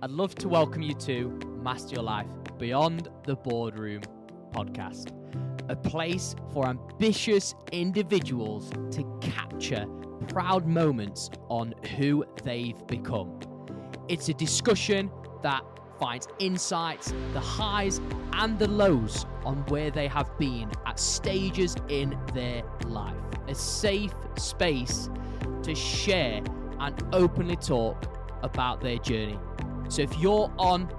I'd love to welcome you to Master Your Life Beyond the Boardroom podcast, a place for ambitious individuals to capture proud moments on who they've become. It's a discussion that finds insights, the highs and the lows on where they have been at stages in their life. A safe space to share and openly talk about their journey. So if you're on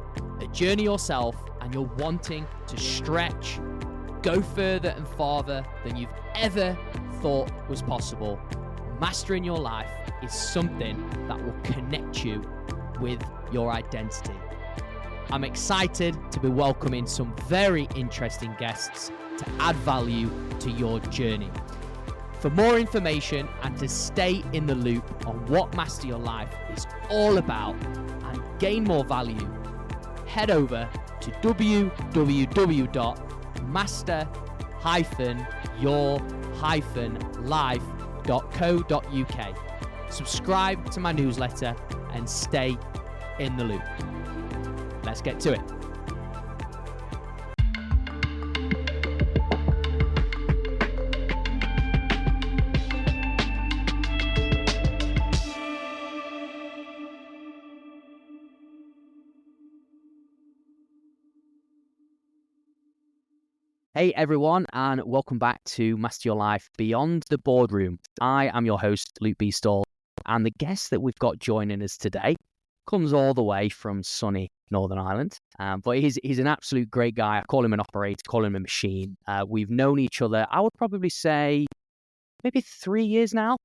a journey yourself and you're wanting to stretch, go further and farther than you've ever thought was possible, mastering your life is something that will connect you with your identity. I'm excited to be welcoming some very interesting guests to add value to your journey. For more information and to stay in the loop on what Master Your Life is all about and gain more value, head over to www.master-your-life.co.uk. Subscribe to my newsletter and stay in the loop. Let's get to it. Hey everyone, and welcome back to Master Your Life Beyond the Boardroom. I am your host, Luke B. Stall, and the guest that we've got joining us today comes all the way from sunny Northern Ireland, but he's an absolute great guy. I call him an operator, call him a machine. We've known each other, I would probably say, maybe 3 years now.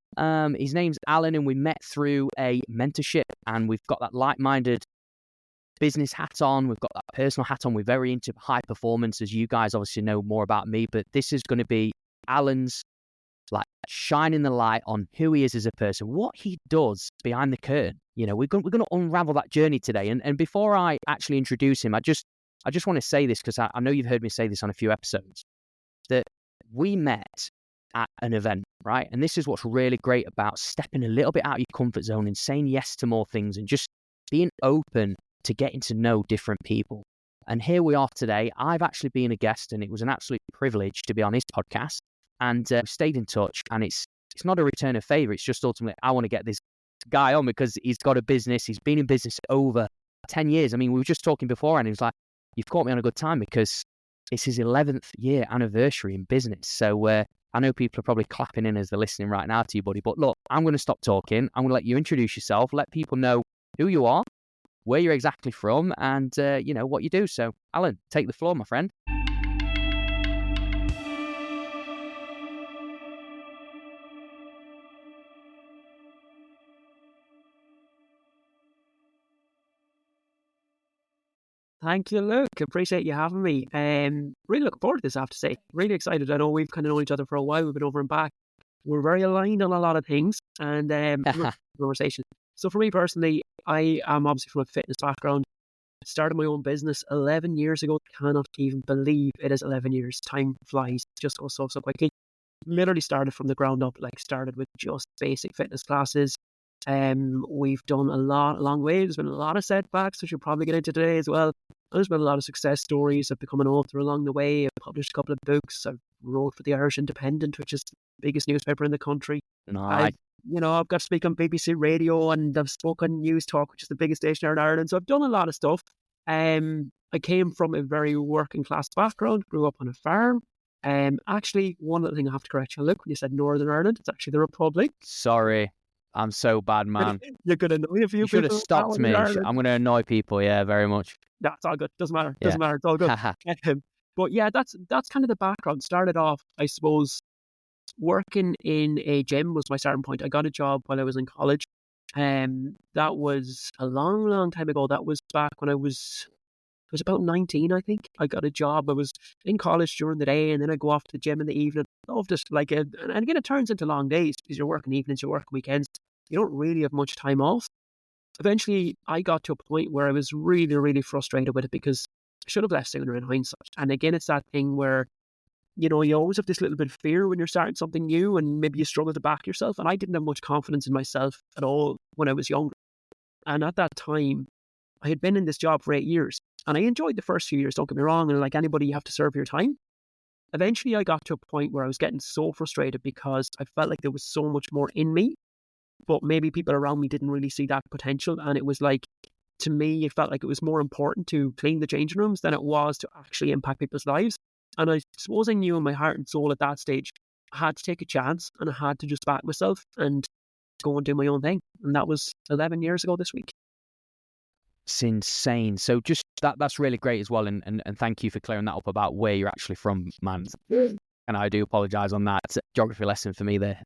His name's Alan, and we met through a mentorship, and we've got that like-minded business hat on, we've got that personal hat on. We're very into high performance, as you guys obviously know more about me, but this is going to be Alan's like shining the light on who he is as a person, what he does behind the curtain. You know, we're going to unravel that journey today. And before I actually introduce him, I just want to say this, because I know you've heard me say this on a few episodes, that we met at an event, right? And this is what's really great about stepping a little bit out of your comfort zone and saying yes to more things and just being open to getting to know different people. And here we are today. I've actually been a guest, and it was an absolute privilege to be on his podcast, and we've stayed in touch. And it's not a return of favor. It's just ultimately, I want to get this guy on because he's got a business. He's been in business over 10 years. I mean, we were just talking before, and he was like, you've caught me on a good time because it's his 11th year anniversary in business. So I know people are probably clapping in as they're listening right now to you, buddy. But look, I'm going to stop talking. I'm going to let you introduce yourself, let people know who you are, where you're exactly from, and what you do. So, Alan, take the floor, my friend. Thank you, Luke. Appreciate you having me. Really looking forward to this, I have to say. Really excited. I know we've kind of known each other for a while. We've been over and back. We're very aligned on a lot of things, and conversation. So for me personally, I am obviously from a fitness background. I started my own business 11 years ago. Cannot even believe it is 11 years. Time flies. Just goes so quickly. Literally started from the ground up, started with just basic fitness classes. We've done a long way. There's been a lot of setbacks, which we'll probably get into today as well. And there's been a lot of success stories. I've become an author along the way. I've published a couple of books. I've wrote for the Irish Independent, which is the biggest newspaper in the country. Nice. I've got to speak on BBC Radio, and I've spoken on News Talk, which is the biggest station here in Ireland. So I've done a lot of stuff. I came from a very working class background, grew up on a farm. Actually, one other thing I have to correct you, look, when you said Northern Ireland, it's actually the Republic. Sorry, I'm so bad, man. You're going to annoy a few people. You should have stopped me. I'm going to annoy people, yeah, very much. That's all good. Doesn't matter. It's all good. But yeah, that's kind of the background. Started off, I suppose, working in a gym was my starting point. I got a job while I was in college. That was a long time ago. That was back when I was about 19, I think. I got a job. I was in college during the day, and then I go off to the gym in the evening. Loved it. And again, it turns into long days because you're working evenings, you're working weekends. You don't really have much time off. Eventually, I got to a point where I was really, really frustrated with it because I should have left sooner in hindsight. And again, it's that thing where you always have this little bit of fear when you're starting something new, and maybe you struggle to back yourself. And I didn't have much confidence in myself at all when I was younger. And at that time, I had been in this job for 8 years and I enjoyed the first few years, don't get me wrong. And like anybody, you have to serve your time. Eventually, I got to a point where I was getting so frustrated because I felt like there was so much more in me, but maybe people around me didn't really see that potential. And it was like, to me, it felt like it was more important to clean the changing rooms than it was to actually impact people's lives. And I suppose I knew in my heart and soul at that stage, I had to take a chance and I had to just back myself and go and do my own thing. And that was 11 years ago this week. It's insane. So just that's really great as well. And thank you for clearing that up about where you're actually from, man. And I do apologize on that. It's a geography lesson for me there.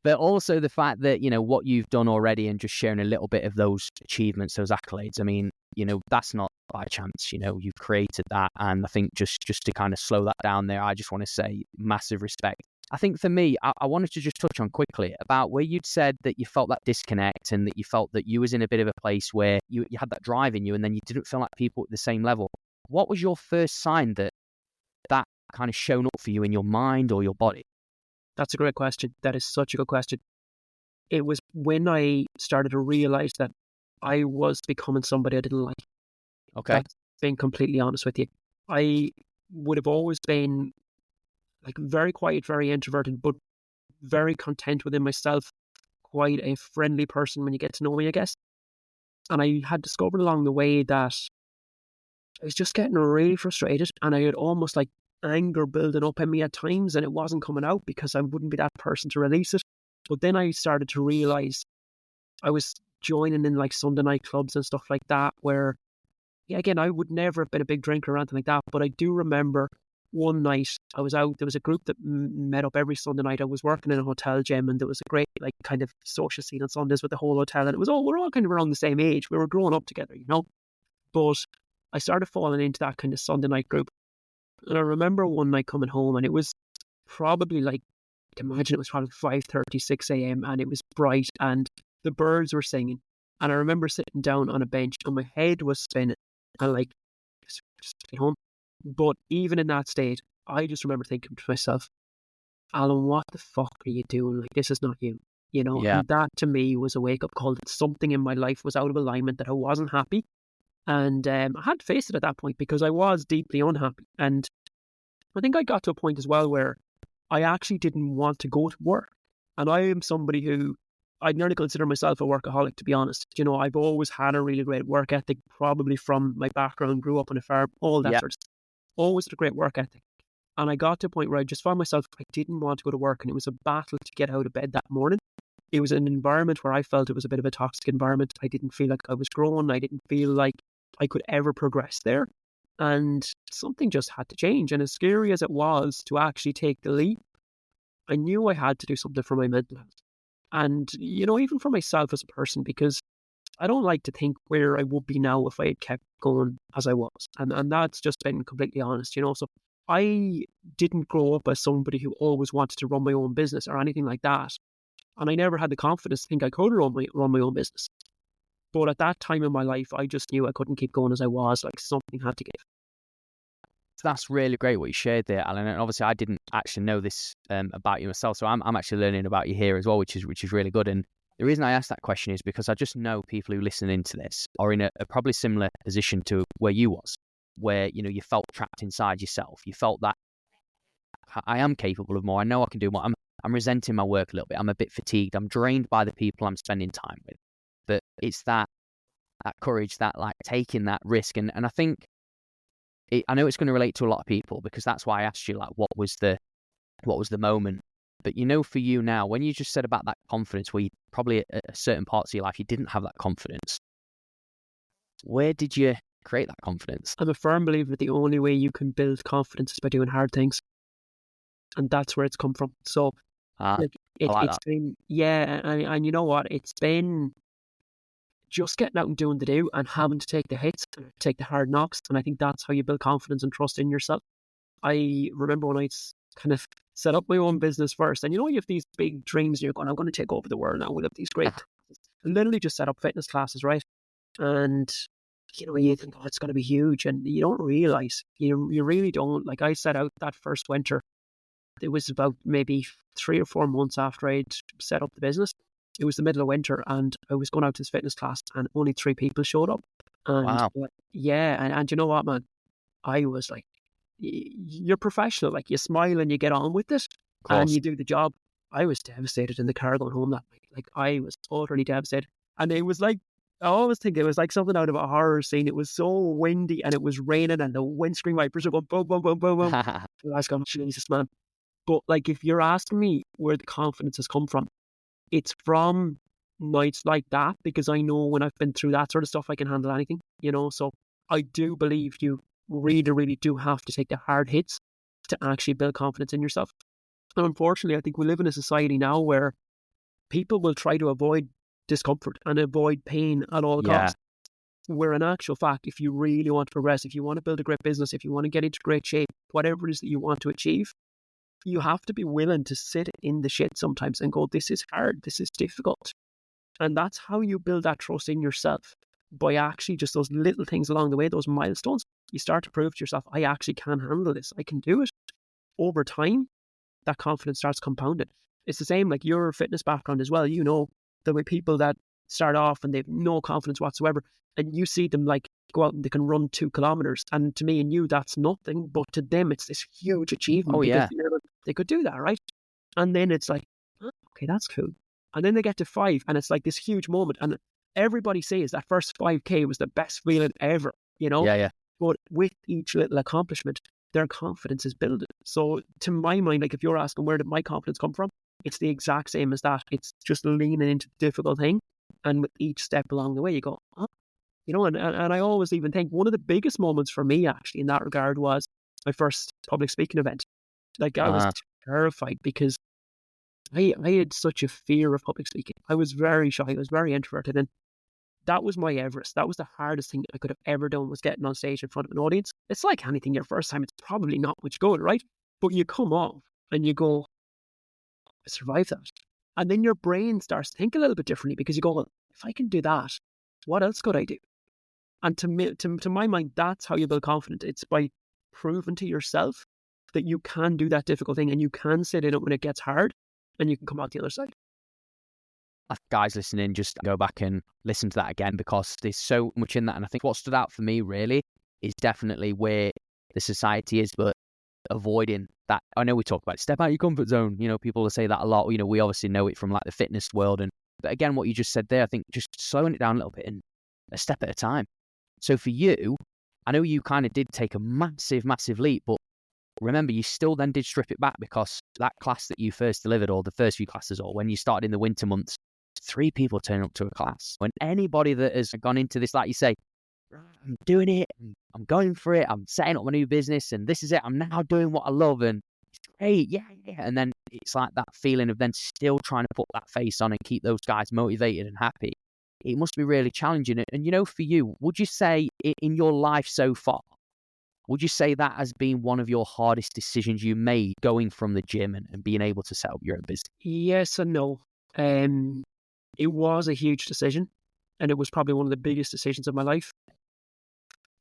But also the fact that, you know, what you've done already and just sharing a little bit of those achievements, those accolades. I mean, you know, that's not by chance, you know, you've created that. And I think just to kind of slow that down there, I just want to say massive respect. I think for me, I wanted to just touch on quickly about where you'd said that you felt that disconnect and that you felt that you was in a bit of a place where you had that drive in you and then you didn't feel like people at the same level. What was your first sign that kind of shown up for you in your mind or your body? That's a great question. That is such a good question. It was when I started to realize that I was becoming somebody I didn't like. Okay. That's being completely honest with you. I would have always been like very quiet, very introverted, but very content within myself. Quite a friendly person when you get to know me, I guess. And I had discovered along the way that I was just getting really frustrated and I had almost like anger building up in me at times and it wasn't coming out because I wouldn't be that person to release it. But then I started to realize I was joining in like Sunday night clubs and stuff like that where, yeah, again, I would never have been a big drinker or anything like that. But I do remember one night I was out, there was a group that met up every Sunday night. I was working in a hotel gym and there was a great like kind of social scene on Sundays with the whole hotel. And it was we're all kind of around the same age. We were growing up together, you know. But I started falling into that kind of Sunday night group. And I remember one night coming home and it was probably like, I can imagine it was probably 5:30, 6 a.m. and it was bright and the birds were singing. And I remember sitting down on a bench and my head was spinning and like, just stay home. But even in that state, I just remember thinking to myself, Alan, what the fuck are you doing? Like, this is not you, you know? Yeah. And that to me was a wake up call that something in my life was out of alignment, that I wasn't happy. And I had to face it at that point because I was deeply unhappy. And I think I got to a point as well where I actually didn't want to go to work. And I am somebody who I'd nearly consider myself a workaholic, to be honest. You know, I've always had a really great work ethic, probably from my background, grew up on a farm, all that sort of stuff. Always had a great work ethic. And I got to a point where I just found myself, I didn't want to go to work. And it was a battle to get out of bed that morning. It was an environment where I felt it was a bit of a toxic environment. I didn't feel like I was growing. I didn't feel like I could ever progress there. And something just had to change. And as scary as it was to actually take the leap, I knew I had to do something for my mental health. And, you know, even for myself as a person, because I don't like to think where I would be now if I had kept going as I was. And that's just been completely honest, you know. So I didn't grow up as somebody who always wanted to run my own business or anything like that. And I never had the confidence to think I could run my own business. But at that time in my life, I just knew I couldn't keep going as I was. Like, something had to give. That's really great what you shared there, Alan. And obviously, I didn't actually know this about you myself, so I'm actually learning about you here as well, which is really good. And the reason I asked that question is because I just know people who listen into this are in a probably similar position to where you was, where, you know, you felt trapped inside yourself. You felt that I am capable of more. I know I can do more. I'm resenting my work a little bit. I'm a bit fatigued. I'm drained by the people I'm spending time with. But it's that courage, that like taking that risk, and I think. I know it's going to relate to a lot of people because that's why I asked you, like, what was the moment? But, you know, for you now, when you just said about that confidence, where you probably at certain parts of your life, you didn't have that confidence. Where did you create that confidence? I'm a firm believer that the only way you can build confidence is by doing hard things. And that's where it's come from. So it's been, and you know what? It's been just getting out and doing the do and having to take the hits, take the hard knocks. And I think that's how you build confidence and trust in yourself. I remember when I kind of set up my own business first, and you know, you have these big dreams and you're going, I'm going to take over the world now. We'll have these great, literally just set up fitness classes, right? And, you know, you think, oh, it's going to be huge. And you don't realize, you really don't. Like, I set out that first winter, it was about maybe 3 or 4 months after I'd set up the business. it was the middle of winter and I was going out to this fitness class and only 3 people showed up. And Wow. yeah, and you know what, man? I was like, you're professional. Like, you smile and you get on with it Of and course. you do the job. I was devastated in the car going home that night. Like, I was utterly devastated. And it was like, I always think it was like something out of a horror scene. It was so windy and it was raining and the windscreen wipers were going boom, boom, boom, boom, boom. And I was going, Jesus, man. But like, if you're asking me where the confidence has come from, it's from nights like that, because I know when I've been through that sort of stuff, I can handle anything, you know? So I do believe you really, really do have to take the hard hits to actually build confidence in yourself. And unfortunately, I think we live in a society now where people will try to avoid discomfort and avoid pain at all Yeah. costs. Where in actual fact, if you really want to progress, if you want to build a great business, if you want to get into great shape, whatever it is that you want to achieve, you have to be willing to sit in the shit sometimes and go, this is hard, this is difficult. And that's how you build that trust in yourself, by actually just those little things along the way, those milestones. You start to prove to yourself, I actually can handle this, I can do it. Over time, that confidence starts compounding. It's the same like your fitness background as well. You know, there were people that start off and they've no confidence whatsoever, and you see them like go out and they can run 2 kilometers. And to me and you, that's nothing, but to them, it's this huge achievement Oh, because yeah. they could do that, right? And then it's like, "Oh, okay, that's cool." And then they get to 5, and it's like this huge moment. And everybody says that first 5K was the best feeling ever, you know? Yeah, yeah. But with each little accomplishment, their confidence is building. So to my mind, like if you're asking where did my confidence come from, it's the exact same as that. It's just leaning into the difficult thing. And with each step along the way, you go, oh, you know, and I always even think one of the biggest moments for me actually in that regard was my first public speaking event. Like I was terrified because I had such a fear of public speaking. I was very shy. I was very introverted. And that was my Everest. That was the hardest thing I could have ever done, was getting on stage in front of an audience. It's like anything, your first time, it's probably not much good, right? But you come off and you go, I survived that. And then your brain starts to think a little bit differently, because you go, well, if I can do that, what else could I do? And to me, to my mind, that's how you build confidence. It's by proving to yourself that you can do that difficult thing and you can sit in it when it gets hard and you can come out the other side. Guys listening, just go back and listen to that again, because there's so much in that. And I think what stood out for me really is definitely where the society is, but avoiding that. I know we talk about step out your comfort zone. You know, people will say that a lot. You know, we obviously know it from like the fitness world. But again, what you just said there, I think just slowing it down a little bit and a step at a time. So for you, I know you kind of did take a massive, massive leap, but remember, you still then did strip it back, because that class that you first delivered, or the first few classes, or when you started in the winter months, 3 people turn up to a class. When anybody that has gone into this, like you say, I'm doing it, I'm going for it, I'm setting up my new business, and this is it, I'm now doing what I love, and it's great, yeah. And then it's like that feeling of then still trying to put that face on and keep those guys motivated and happy. It must be really challenging. And you know, for you, would you say in your life so far, would you say that has been one of your hardest decisions you made, going from the gym and being able to set up your own business? Yes and no. It was a huge decision, and it was probably one of the biggest decisions of my life.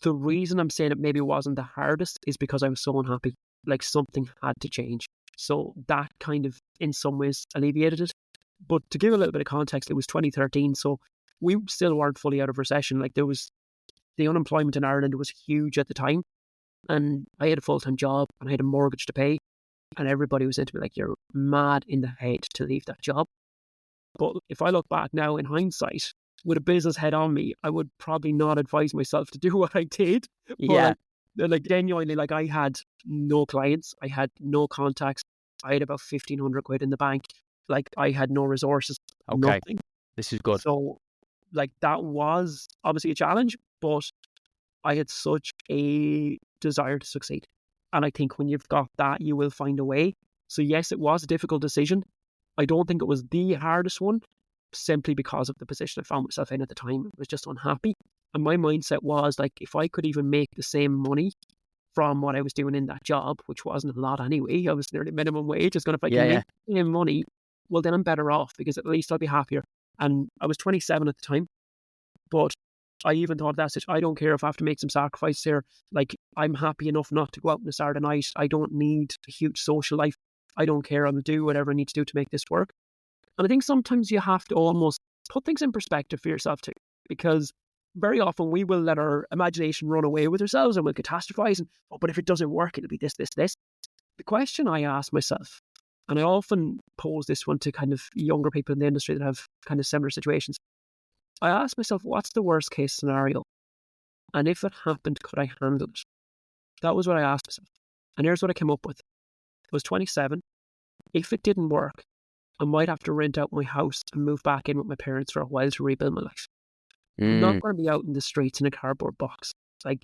The reason I'm saying it maybe wasn't the hardest is because I was so unhappy. Like, something had to change. So that kind of, in some ways, alleviated it. But to give a little bit of context, it was 2013, so we still weren't fully out of recession. Like, there was, the unemployment in Ireland was huge at the time, and I had a full-time job and I had a mortgage to pay, and everybody was into me like, you're mad in the head to leave that job. But if I look back now in hindsight, with a business head on me, I would probably not advise myself to do what I did. Yeah. But like genuinely, like, I had no clients, I had no contacts, I had about 1,500 quid in the bank. Like, I had no resources, Okay. nothing. This is good. So, like, that was obviously a challenge, but I had such a desire to succeed. And I think when you've got that, you will find a way. So yes, it was a difficult decision. I don't think it was the hardest one, simply because of the position I found myself in at the time. I was just unhappy. And my mindset was like, if I could even make the same money from what I was doing in that job, which wasn't a lot anyway, I was nearly minimum wage. I was going, if I can make the same money, well, then I'm better off, because at least I'll be happier. And I was 27 at the time, but I even thought that I don't care if I have to make some sacrifices here. Like, I'm happy enough not to go out on a Saturday night. I don't need a huge social life. I don't care. I'll do whatever I need to do to make this work. And I think sometimes you have to almost put things in perspective for yourself too, because very often we will let our imagination run away with ourselves and we'll catastrophize and, oh, but if it doesn't work, it'll be this, this, this. The question I ask myself, and I often pose this one to kind of younger people in the industry that have kind of similar situations, I ask myself, what's the worst case scenario? And if it happened, could I handle it? That was what I asked myself. And here's what I came up with. I was 27. If it didn't work, I might have to rent out my house and move back in with my parents for a while to rebuild my life. I'm not going to be out in the streets in a cardboard box. Like,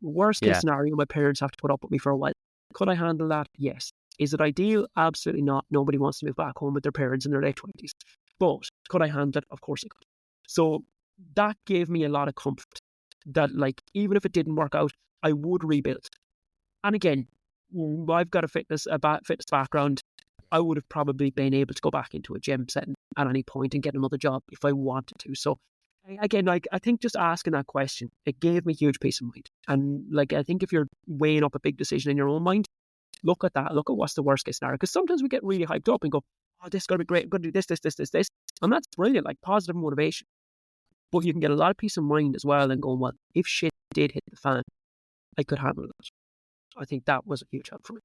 worst case scenario, my parents have to put up with me for a while. Could I handle that? Yes. Is it ideal? Absolutely not. Nobody wants to move back home with their parents in their late 20s. But could I handle it? Of course I could. So that gave me a lot of comfort that, like, even if it didn't work out, I would rebuild. And again, I've got a fitness background. I would have probably been able to go back into a gym setting at any point and get another job if I wanted to. So again, like, I think just asking that question, it gave me huge peace of mind. And like, I think if you're weighing up a big decision in your own mind, look at that. Look at what's the worst case scenario. Because sometimes we get really hyped up and go, oh, this is going to be great. I'm going to do this, this, this, this, this. And that's brilliant, like positive motivation. But you can get a lot of peace of mind as well and going, well, if shit did hit the fan, I could handle it. I think that was a huge help for me.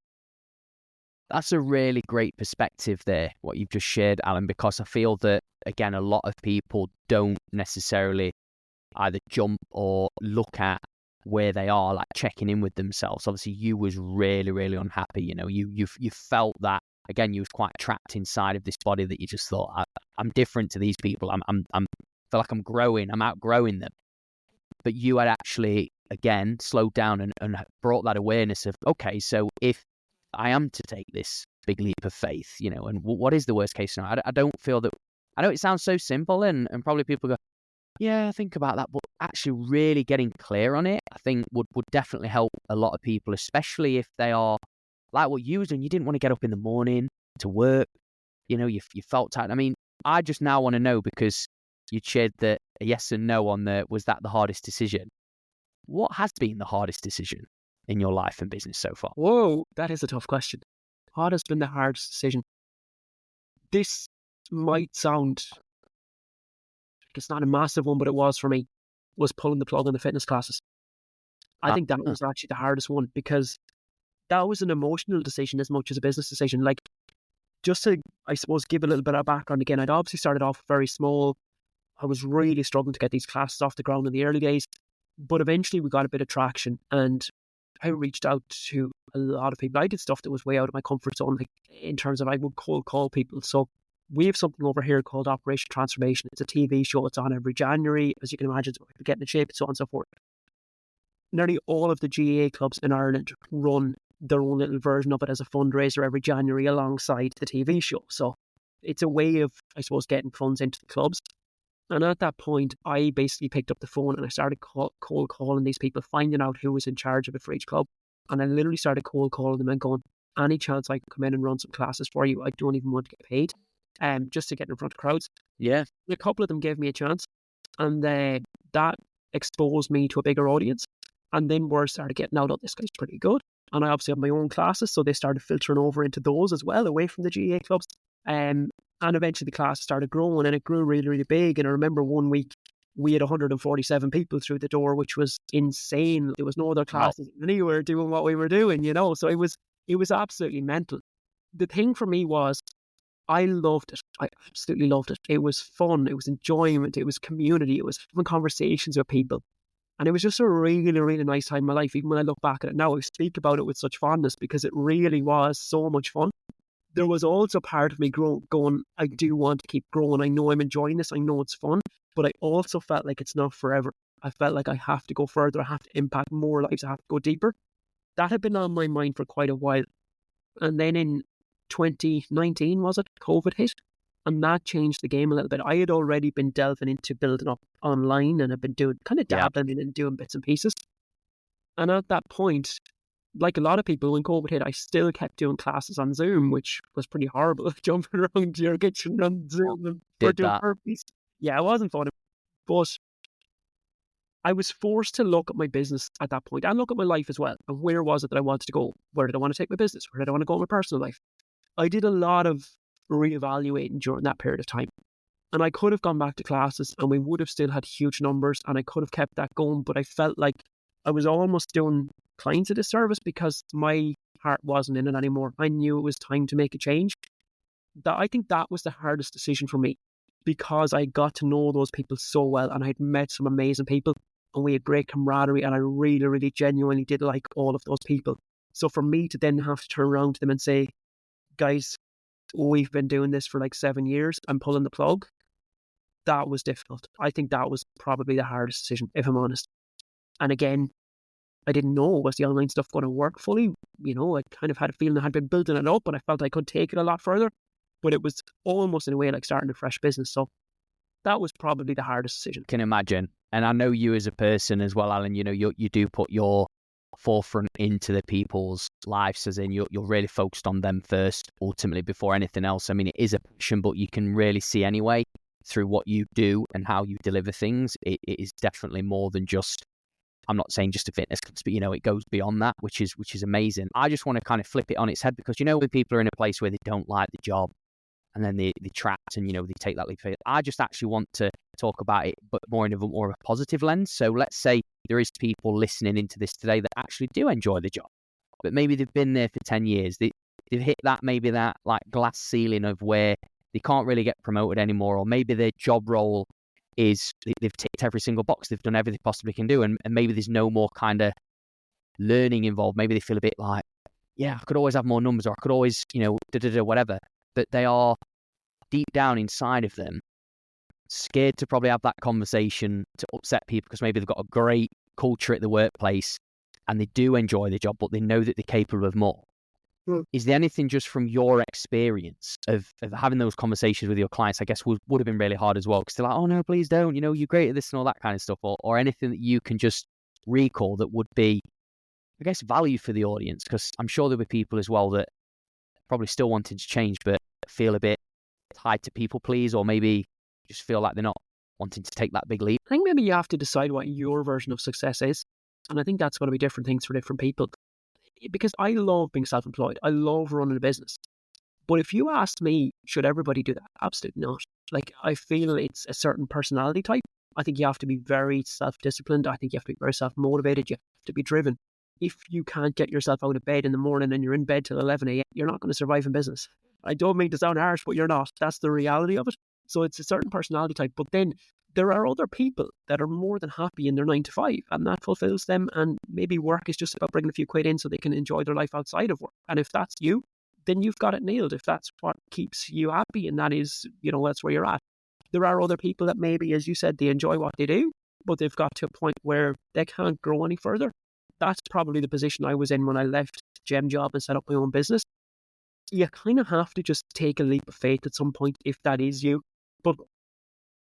That's a really great perspective there, what you've just shared, Alan, because I feel that, again, a lot of people don't necessarily either jump or look at where they are, like checking in with themselves. Obviously, you was really, really unhappy. You felt that, again, you was quite trapped inside of this body that you just thought, I'm different to these people. I feel like I'm growing. I'm outgrowing them. But you had actually, again, slowed down and brought that awareness of, okay, so if I am to take this big leap of faith, and what is the worst case scenario? I don't feel that, I know it sounds so simple and probably people go, yeah, think about that, but actually really getting clear on it, I think would definitely help a lot of people, especially if they are like what you was doing. You didn't want to get up in the morning to work, you felt tired. I mean, I just now want to know, because you shared that a yes and no on was that the hardest decision? What has been the hardest decision in your life and business so far? Whoa, that is a tough question. What has been the hardest decision? This might sound like it's not a massive one, but it was for me, was pulling the plug on the fitness classes. I think that was actually the hardest one, because that was an emotional decision as much as a business decision. Like, just to, I suppose, give a little bit of background again, I'd obviously started off very small. I was really struggling to get these classes off the ground in the early days, but eventually we got a bit of traction and I reached out to a lot of people. I did stuff that was way out of my comfort zone, like in terms of I would cold call people. So we have something over here called Operation Transformation. It's a TV show. It's on every January. As you can imagine, it's about people getting in shape, so on and so forth. Nearly all of the GAA clubs in Ireland run their own little version of it as a fundraiser every January alongside the TV show. So it's a way of, I suppose, getting funds into the clubs. And at that point, I basically picked up the phone and I started cold calling these people, finding out who was in charge of it for each club. And I literally started cold calling them and going, any chance I can come in and run some classes for you? I don't even want to get paid, just to get in front of crowds. Yeah. And a couple of them gave me a chance, and that exposed me to a bigger audience. And then word started getting out, oh, this guy's pretty good. And I obviously have my own classes, so they started filtering over into those as well, away from the GAA clubs. And eventually the class started growing and it grew really, really big. And I remember one week we had 147 people through the door, which was insane. There was no other classes anywhere doing what we were doing, So it was absolutely mental. The thing for me was, I loved it. I absolutely loved it. It was fun. It was enjoyment. It was community. It was having conversations with people. And it was just a really, really nice time in my life. Even when I look back at it now, I speak about it with such fondness because it really was so much fun. There was also part of me going, I do want to keep growing. I know I'm enjoying this. I know it's fun. But I also felt like it's not forever. I felt like I have to go further. I have to impact more lives. I have to go deeper. That had been on my mind for quite a while. And then in 2019, was it? COVID hit. And that changed the game a little bit. I had already been delving into building up online and I've been doing kind of dabbling in and doing bits and pieces. And at that point, like a lot of people, when COVID hit, I still kept doing classes on Zoom, which was pretty horrible. Jumping around your kitchen on Zoom and doing burpees. Yeah, it wasn't fun. But I was forced to look at my business at that point and look at my life as well. And where was it that I wanted to go? Where did I want to take my business? Where did I want to go in my personal life? I did a lot of reevaluating during that period of time. And I could have gone back to classes and we would have still had huge numbers and I could have kept that going, but I felt like I was almost doing clients a disservice because my heart wasn't in it anymore. I knew it was time to make a change. I think that was the hardest decision for me because I got to know those people so well and I'd met some amazing people and we had great camaraderie and I really, really genuinely did like all of those people. So for me to then have to turn around to them and say, guys, we've been doing this for like 7 years, I'm pulling the plug. That was difficult. I think that was probably the hardest decision, if I'm honest. And again, I didn't know, was the online stuff going to work fully? I kind of had a feeling I had been building it up and I felt I could take it a lot further. But it was almost in a way like starting a fresh business. So that was probably the hardest decision. Can imagine. And I know you as a person as well, Alan, you do put your forefront into the people's lives, as in you're really focused on them first, ultimately, before anything else. I mean, it is a passion, but you can really see anyway through what you do and how you deliver things. It is definitely more than just, I'm not saying just a fitness class, but it goes beyond that, which is amazing. I just want to kind of flip it on its head because when people are in a place where they don't like the job and then they trapped and they take that leap. I just actually want to talk about it, but more in a more of a positive lens. So let's say there is people listening into this today that actually do enjoy the job, but maybe they've been there for 10 years. They've hit that like glass ceiling of where they can't really get promoted anymore, or maybe their job role is they've ticked every single box, they've done everything they possibly can do, and maybe there's no more kind of learning involved. Maybe they feel a bit like, I could always have more numbers, or I could always, whatever. But they are deep down inside of them scared to probably have that conversation to upset people because maybe they've got a great culture at the workplace and they do enjoy the job, but they know that they're capable of more. Is there anything just from your experience of having those conversations with your clients, I guess would have been really hard as well, because they're like, oh no, please don't, you're great at this and all that kind of stuff, or anything that you can just recall that would be, I guess, value for the audience? Because I'm sure there'll be people as well that probably still wanted to change, but feel a bit tied to people please, or maybe just feel like they're not wanting to take that big leap. I think maybe you have to decide what your version of success is. And I think that's going to be different things for different people. Because I love being self-employed. I love running a business. But if you asked me, should everybody do that? Absolutely not. Like, I feel it's a certain personality type. I think you have to be very self-disciplined. I think you have to be very self-motivated. You have to be driven. If you can't get yourself out of bed in the morning and you're in bed till 11 a.m., you're not going to survive in business. I don't mean to sound harsh, but you're not. That's the reality of it. So it's a certain personality type. But then there are other people that are more than happy in their 9 to 5 and that fulfills them. And maybe work is just about bringing a few quid in so they can enjoy their life outside of work. And if that's you, then you've got it nailed. If that's what keeps you happy and that is, that's where you're at. There are other people that maybe, as you said, they enjoy what they do, but they've got to a point where they can't grow any further. That's probably the position I was in when I left Gem Job and set up my own business. You kind of have to just take a leap of faith at some point if that is you. But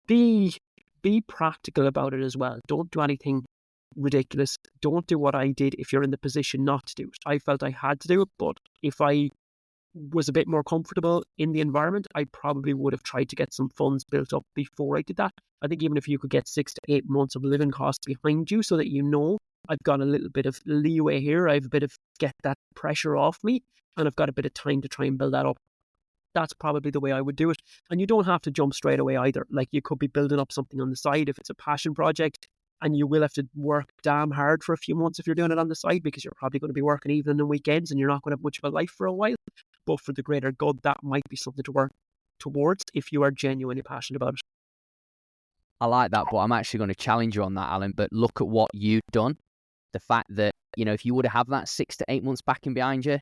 be practical about it as well. Don't do anything ridiculous. Don't do what I did if you're in the position not to do it. I felt I had to do it, but if I was a bit more comfortable in the environment, I probably would have tried to get some funds built up before I did that. I think even if you could get 6 to 8 months of living costs behind you so that I've got a little bit of leeway here, I have a bit of get that pressure off me, and I've got a bit of time to try and build that up. That's probably the way I would do it. And you don't have to jump straight away either. Like, you could be building up something on the side if it's a passion project, and you will have to work damn hard for a few months if you're doing it on the side, because you're probably going to be working evening and weekends and you're not going to have much of a life for a while. But for the greater good, that might be something to work towards if you are genuinely passionate about it. I like that, but I'm actually going to challenge you on that, Alan. But look at what you've done. The fact that, if you would have that 6 to 8 months backing behind you,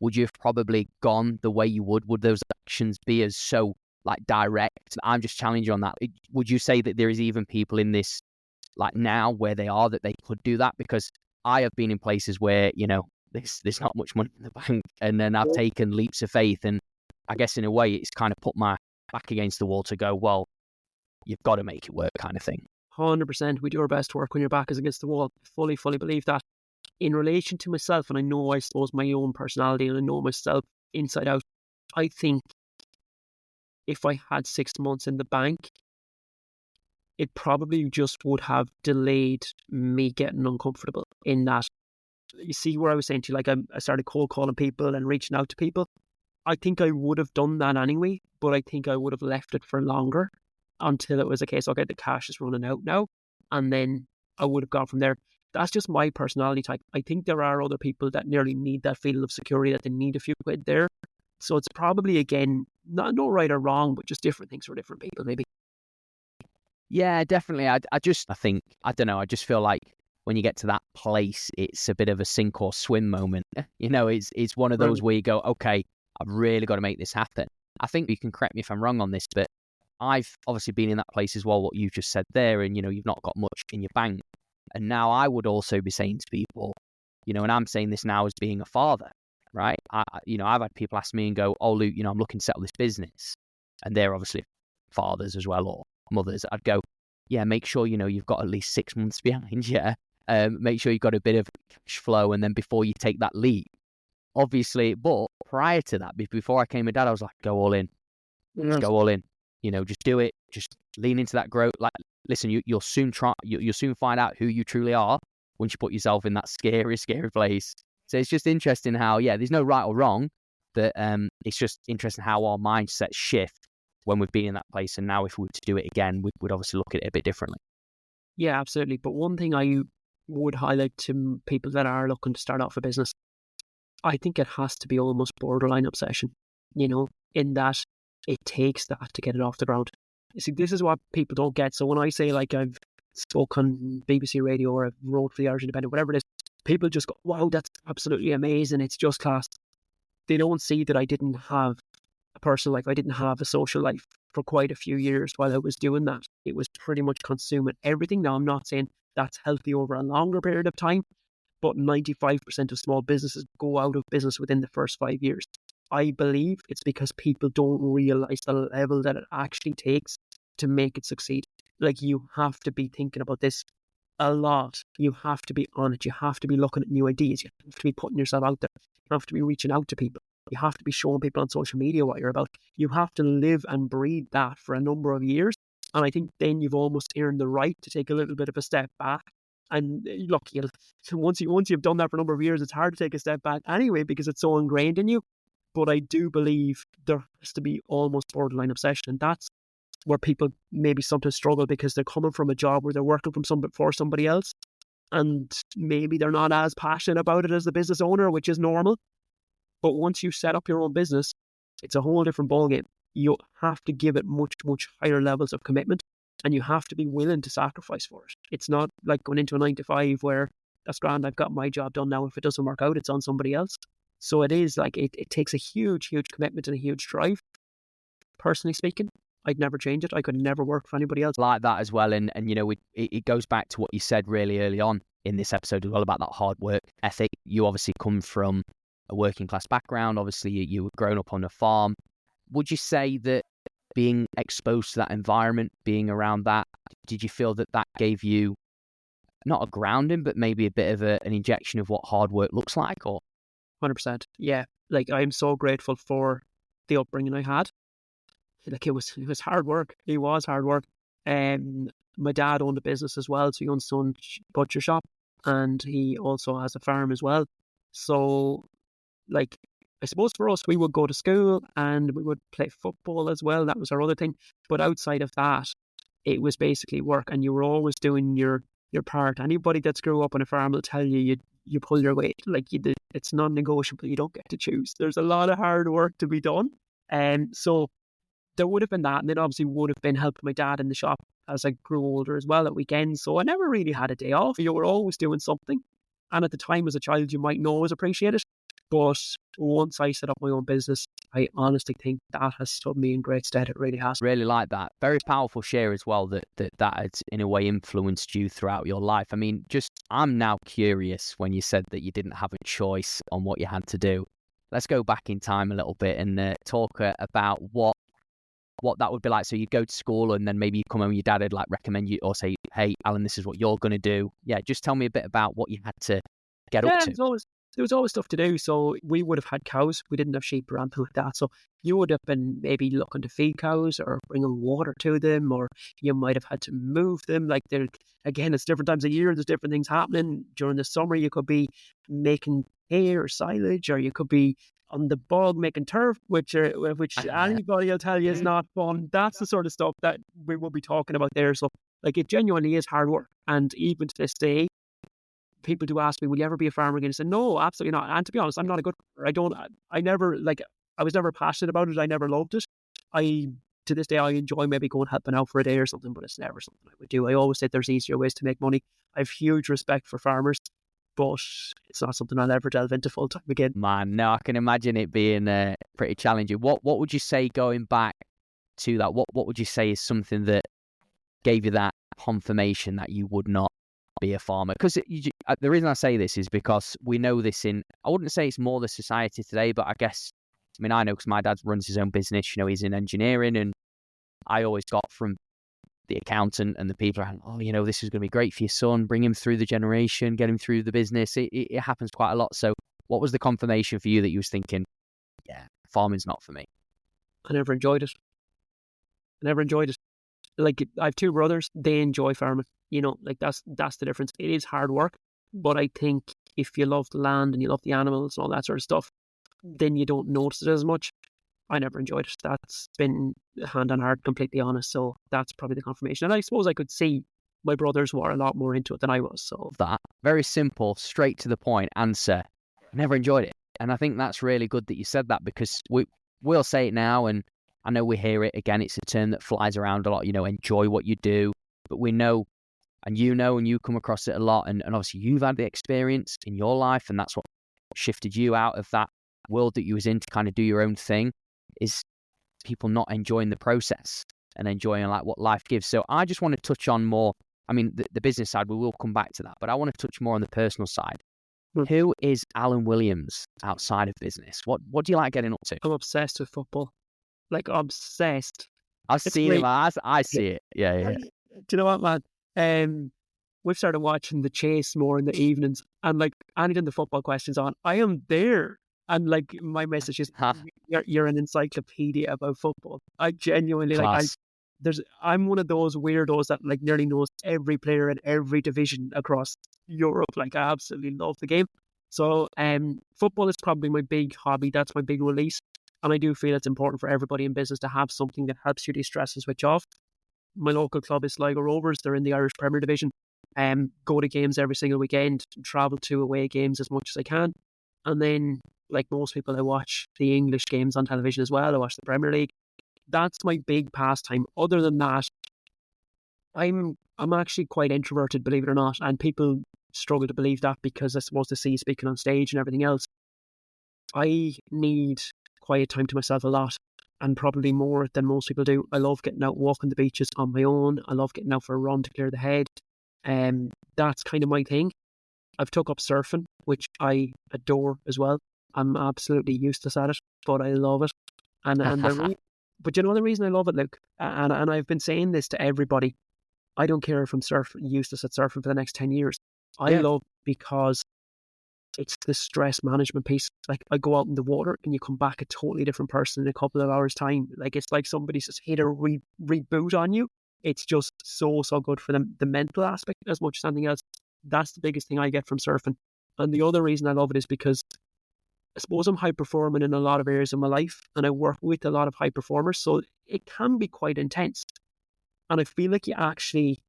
would you have probably gone the way you would? Would those actions be as so direct? I'm just challenging you on that. Would you say that there is even people in this now where they are that they could do that? Because I have been in places where, there's not much money in the bank, and then I've taken leaps of faith, and I guess in a way it's kind of put my back against the wall to go, well, you've got to make it work, kind of thing. 100%. We do our best to work when your back is against the wall. Fully believe that. In relation to myself, and I know, I suppose, my own personality, and I know myself inside out, I think if I had 6 months in the bank, it probably just would have delayed me getting uncomfortable in that. You see where I was saying to you, I started cold calling people and reaching out to people. I think I would have done that anyway, but I think I would have left it for longer until it was a case, okay, the cash is running out now. And then I would have gone from there. That's just my personality type. I think there are other people that nearly need that feeling of security, that they need a few quid there. So it's probably, again, no right or wrong, but just different things for different people, maybe. Yeah, definitely. I think, I don't know, I just feel like when you get to that place, it's a bit of a sink or swim moment. It's one of those where you go, okay, I've really got to make this happen. I think you can correct me if I'm wrong on this, but I've obviously been in that place as well, what you just said there, and, you've not got much in your bank. And now I would also be saying to people, and I'm saying this now as being a father, right? I've had people ask me and go, oh, Luke, I'm looking to settle this business. And they're obviously fathers as well, or mothers. I'd go, yeah, make sure, you've got at least 6 months behind you. Make sure you've got a bit of cash flow. And then before you take that leap, obviously, but prior to that, before I came a dad, I was like, go all in. Just go all in. Just do it. Just lean into that growth. Like, listen, you'll soon you'll soon find out who you truly are once you put yourself in that scary place. So it's just interesting how, there's no right or wrong, but it's just interesting how our mindsets shift when we've been in that place. And now if we were to do it again, we'd obviously look at it a bit differently. Yeah, absolutely. But one thing I would highlight to people that are looking to start off a business, I think it has to be almost borderline obsession, in that it takes that to get it off the ground. You see, this is what people don't get. So when I say, like, I've spoke on BBC Radio or I've wrote for the Irish Independent, whatever it is, people just go, wow, that's absolutely amazing. It's just class. They don't see that I didn't have a personal life. I didn't have a social life for quite a few years while I was doing that. It was pretty much consuming everything. Now, I'm not saying that's healthy over a longer period of time, but 95% of small businesses go out of business within the first 5 years. I believe it's because people don't realize the level that it actually takes to make it succeed. Like, you have to be thinking about this a lot. You have to be on it. You have to be looking at new ideas. You have to be putting yourself out there. You have to be reaching out to people. You have to be showing people on social media what you're about. You have to live and breathe that for a number of years. And I think then you've almost earned the right to take a little bit of a step back. And look, once you've done that for a number of years, it's hard to take a step back anyway because it's so ingrained in you. But I do believe there has to be almost borderline obsession. And that's where people maybe sometimes struggle because they're coming from a job where they're working for somebody else. And maybe they're not as passionate about it as the business owner, which is normal. But once you set up your own business, it's a whole different ballgame. You have to give it much, much higher levels of commitment and you have to be willing to sacrifice for it. It's not like going into a 9 to 5 where that's grand, I've got my job done now. If it doesn't work out, it's on somebody else. So it is like, it takes a huge, huge commitment and a huge drive. Personally speaking, I'd never change it. I could never work for anybody else. Like that as well. And it goes back to what you said really early on in this episode as well about that hard work ethic. You obviously come from a working class background. Obviously, you were grown up on a farm. Would you say that being exposed to that environment, being around that, did you feel that gave you not a grounding, but maybe a bit of an injection of what hard work looks like? Or 100%. Yeah. Like, I'm so grateful for the upbringing I had. Like, it was hard work. It was hard work. My dad owned a business as well. So he owns his own butcher shop and he also has a farm as well. So, like, I suppose for us, we would go to school and we would play football as well. That was our other thing. But outside of that, it was basically work and you were always doing your part. Anybody that's grew up on a farm will tell you you pull your weight. Like, it's non-negotiable. You don't get to choose. There's a lot of hard work to be done. So there would have been that. And then obviously would have been helping my dad in the shop as I grew older as well at weekends. So I never really had a day off. You were always doing something. And at the time as a child, you might not always appreciate it. But once I set up my own business, I honestly think that has stood me in great stead. It really has. Really like that. Very powerful share as well that has in a way influenced you throughout your life. I mean, I'm now curious when you said that you didn't have a choice on what you had to do. Let's go back in time a little bit and talk about what that would be like. So you go to school and then maybe you come home and your dad would like recommend you or say, hey, Alan, this is what you're going to do. Yeah, just tell me a bit about what you had to get up to. There was always stuff to do. So we would have had cows. We didn't have sheep or anything like that. So you would have been maybe looking to feed cows or bringing water to them, or you might have had to move them. Like, again, it's different times of year. There's different things happening. During the summer, you could be making hay or silage, or you could be on the bog making turf, which anybody will tell you is not fun. That's the sort of stuff that we will be talking about there. So like it genuinely is hard work. And even to this day, people do ask me, will you ever be a farmer again? I said, no, absolutely not. And to be honest, I'm not a good farmer. I was never passionate about it. I never loved it. To this day, I enjoy maybe going helping out for a day or something, but it's never something I would do. I always said there's easier ways to make money. I have huge respect for farmers, but it's not something I'll ever delve into full time again. Man, no, I can imagine it being pretty challenging. What would you say going back to that? What would you say is something that gave you that confirmation that you would not be a farmer? Because the reason I say this is because we know this I wouldn't say it's more the society today, but I guess, I mean, I know because my dad runs his own business, you know, he's in engineering, and I always got from the accountant and the people around, oh, you know, this is going to be great for your son, bring him through the generation, get him through the business. It happens quite a lot. So what was the confirmation for you that you was thinking, yeah, farming's not for me? I never enjoyed it. Like, I have two brothers, they enjoy farming. You know, like that's the difference. It is hard work, but I think if you love the land and you love the animals and all that sort of stuff, then you don't notice it as much. I never enjoyed it. That's been hand on heart, completely honest. So that's probably the confirmation. And I suppose I could see my brothers were a lot more into it than I was. So that very simple, straight to the point answer. I never enjoyed it. And I think that's really good that you said that, because we'll say it now, and I know we hear it again. It's a term that flies around a lot, you know, enjoy what you do. But we know, and you come across it a lot. And obviously you've had the experience in your life, and that's what shifted you out of that world that you was in to kind of do your own thing, is people not enjoying the process and enjoying like what life gives. So I just want to touch on more, I mean, the business side, we will come back to that, but I want to touch more on the personal side. Who is Alan Williams outside of business? What do you like getting up to? I'm obsessed with football. Like, obsessed. I've seen him. I see it. Yeah. Do you know what, man? We've started watching The Chase more in the evenings, and like anytime the football questions on, I am there. And like my message is, you're an encyclopedia about football. I genuinely Class. I'm one of those weirdos that like nearly knows every player in every division across Europe. Like, I absolutely love the game. So football is probably my big hobby. That's my big release. And I do feel it's important for everybody in business to have something that helps you de-stress and switch off. My local club is Sligo Rovers. They're in the Irish Premier Division. Go to games every single weekend, travel to away games as much as I can. And then, like most people, I watch the English games on television as well. I watch the Premier League. That's my big pastime. Other than that, I'm actually quite introverted, believe it or not. And people struggle to believe that because I suppose they see speaking on stage and everything else. I need quiet time to myself a lot, and probably more than most people do. I love getting out, walking the beaches on my own. I love getting out for a run to clear the head. That's kind of my thing. I've took up surfing, which I adore as well. I'm absolutely useless at it, but I love it. But you know the reason I love it, Luke, and I've been saying this to everybody. I don't care if I'm useless at surfing for the next 10 years. I love because it's the stress management piece. Like, I go out in the water and you come back a totally different person in a couple of hours' time. Like, it's like somebody's just hit a reboot on you. It's just so good for the mental aspect as much as anything else. That's the biggest thing I get from surfing. And the other reason I love it is because I suppose I'm high performing in a lot of areas of my life, and I work with a lot of high performers, so it can be quite intense. And I feel like you actually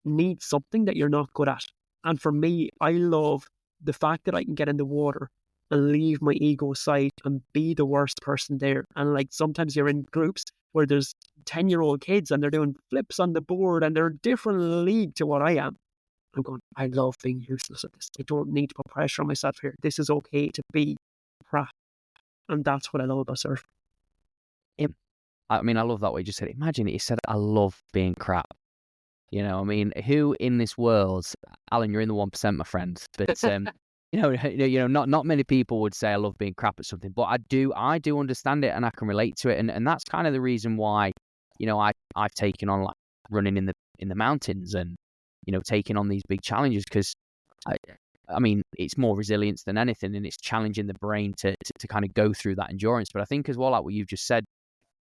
need something that you're not good at. And for me, I love the fact that I can get in the water and leave my ego aside and be the worst person there. And like, sometimes you're in groups where there's 10-year-old kids and they're doing flips on the board and they're a different league to what I am. I'm going, I love being useless at this. I don't need to put pressure on myself here. This is okay to be crap. And that's what I love about surfing. I mean, I love that way you just said it. Imagine it. You said, I love being crap. You know, I mean, who in this world, Alan, you're in the 1%, my friend. But, not many people would say I love being crap at something. But I do understand it, and I can relate to it. And that's kind of the reason why, I've taken on like running in the mountains and, taking on these big challenges, because I mean, it's more resilience than anything, and it's challenging the brain to kind of go through that endurance. But I think as well, like what you've just said,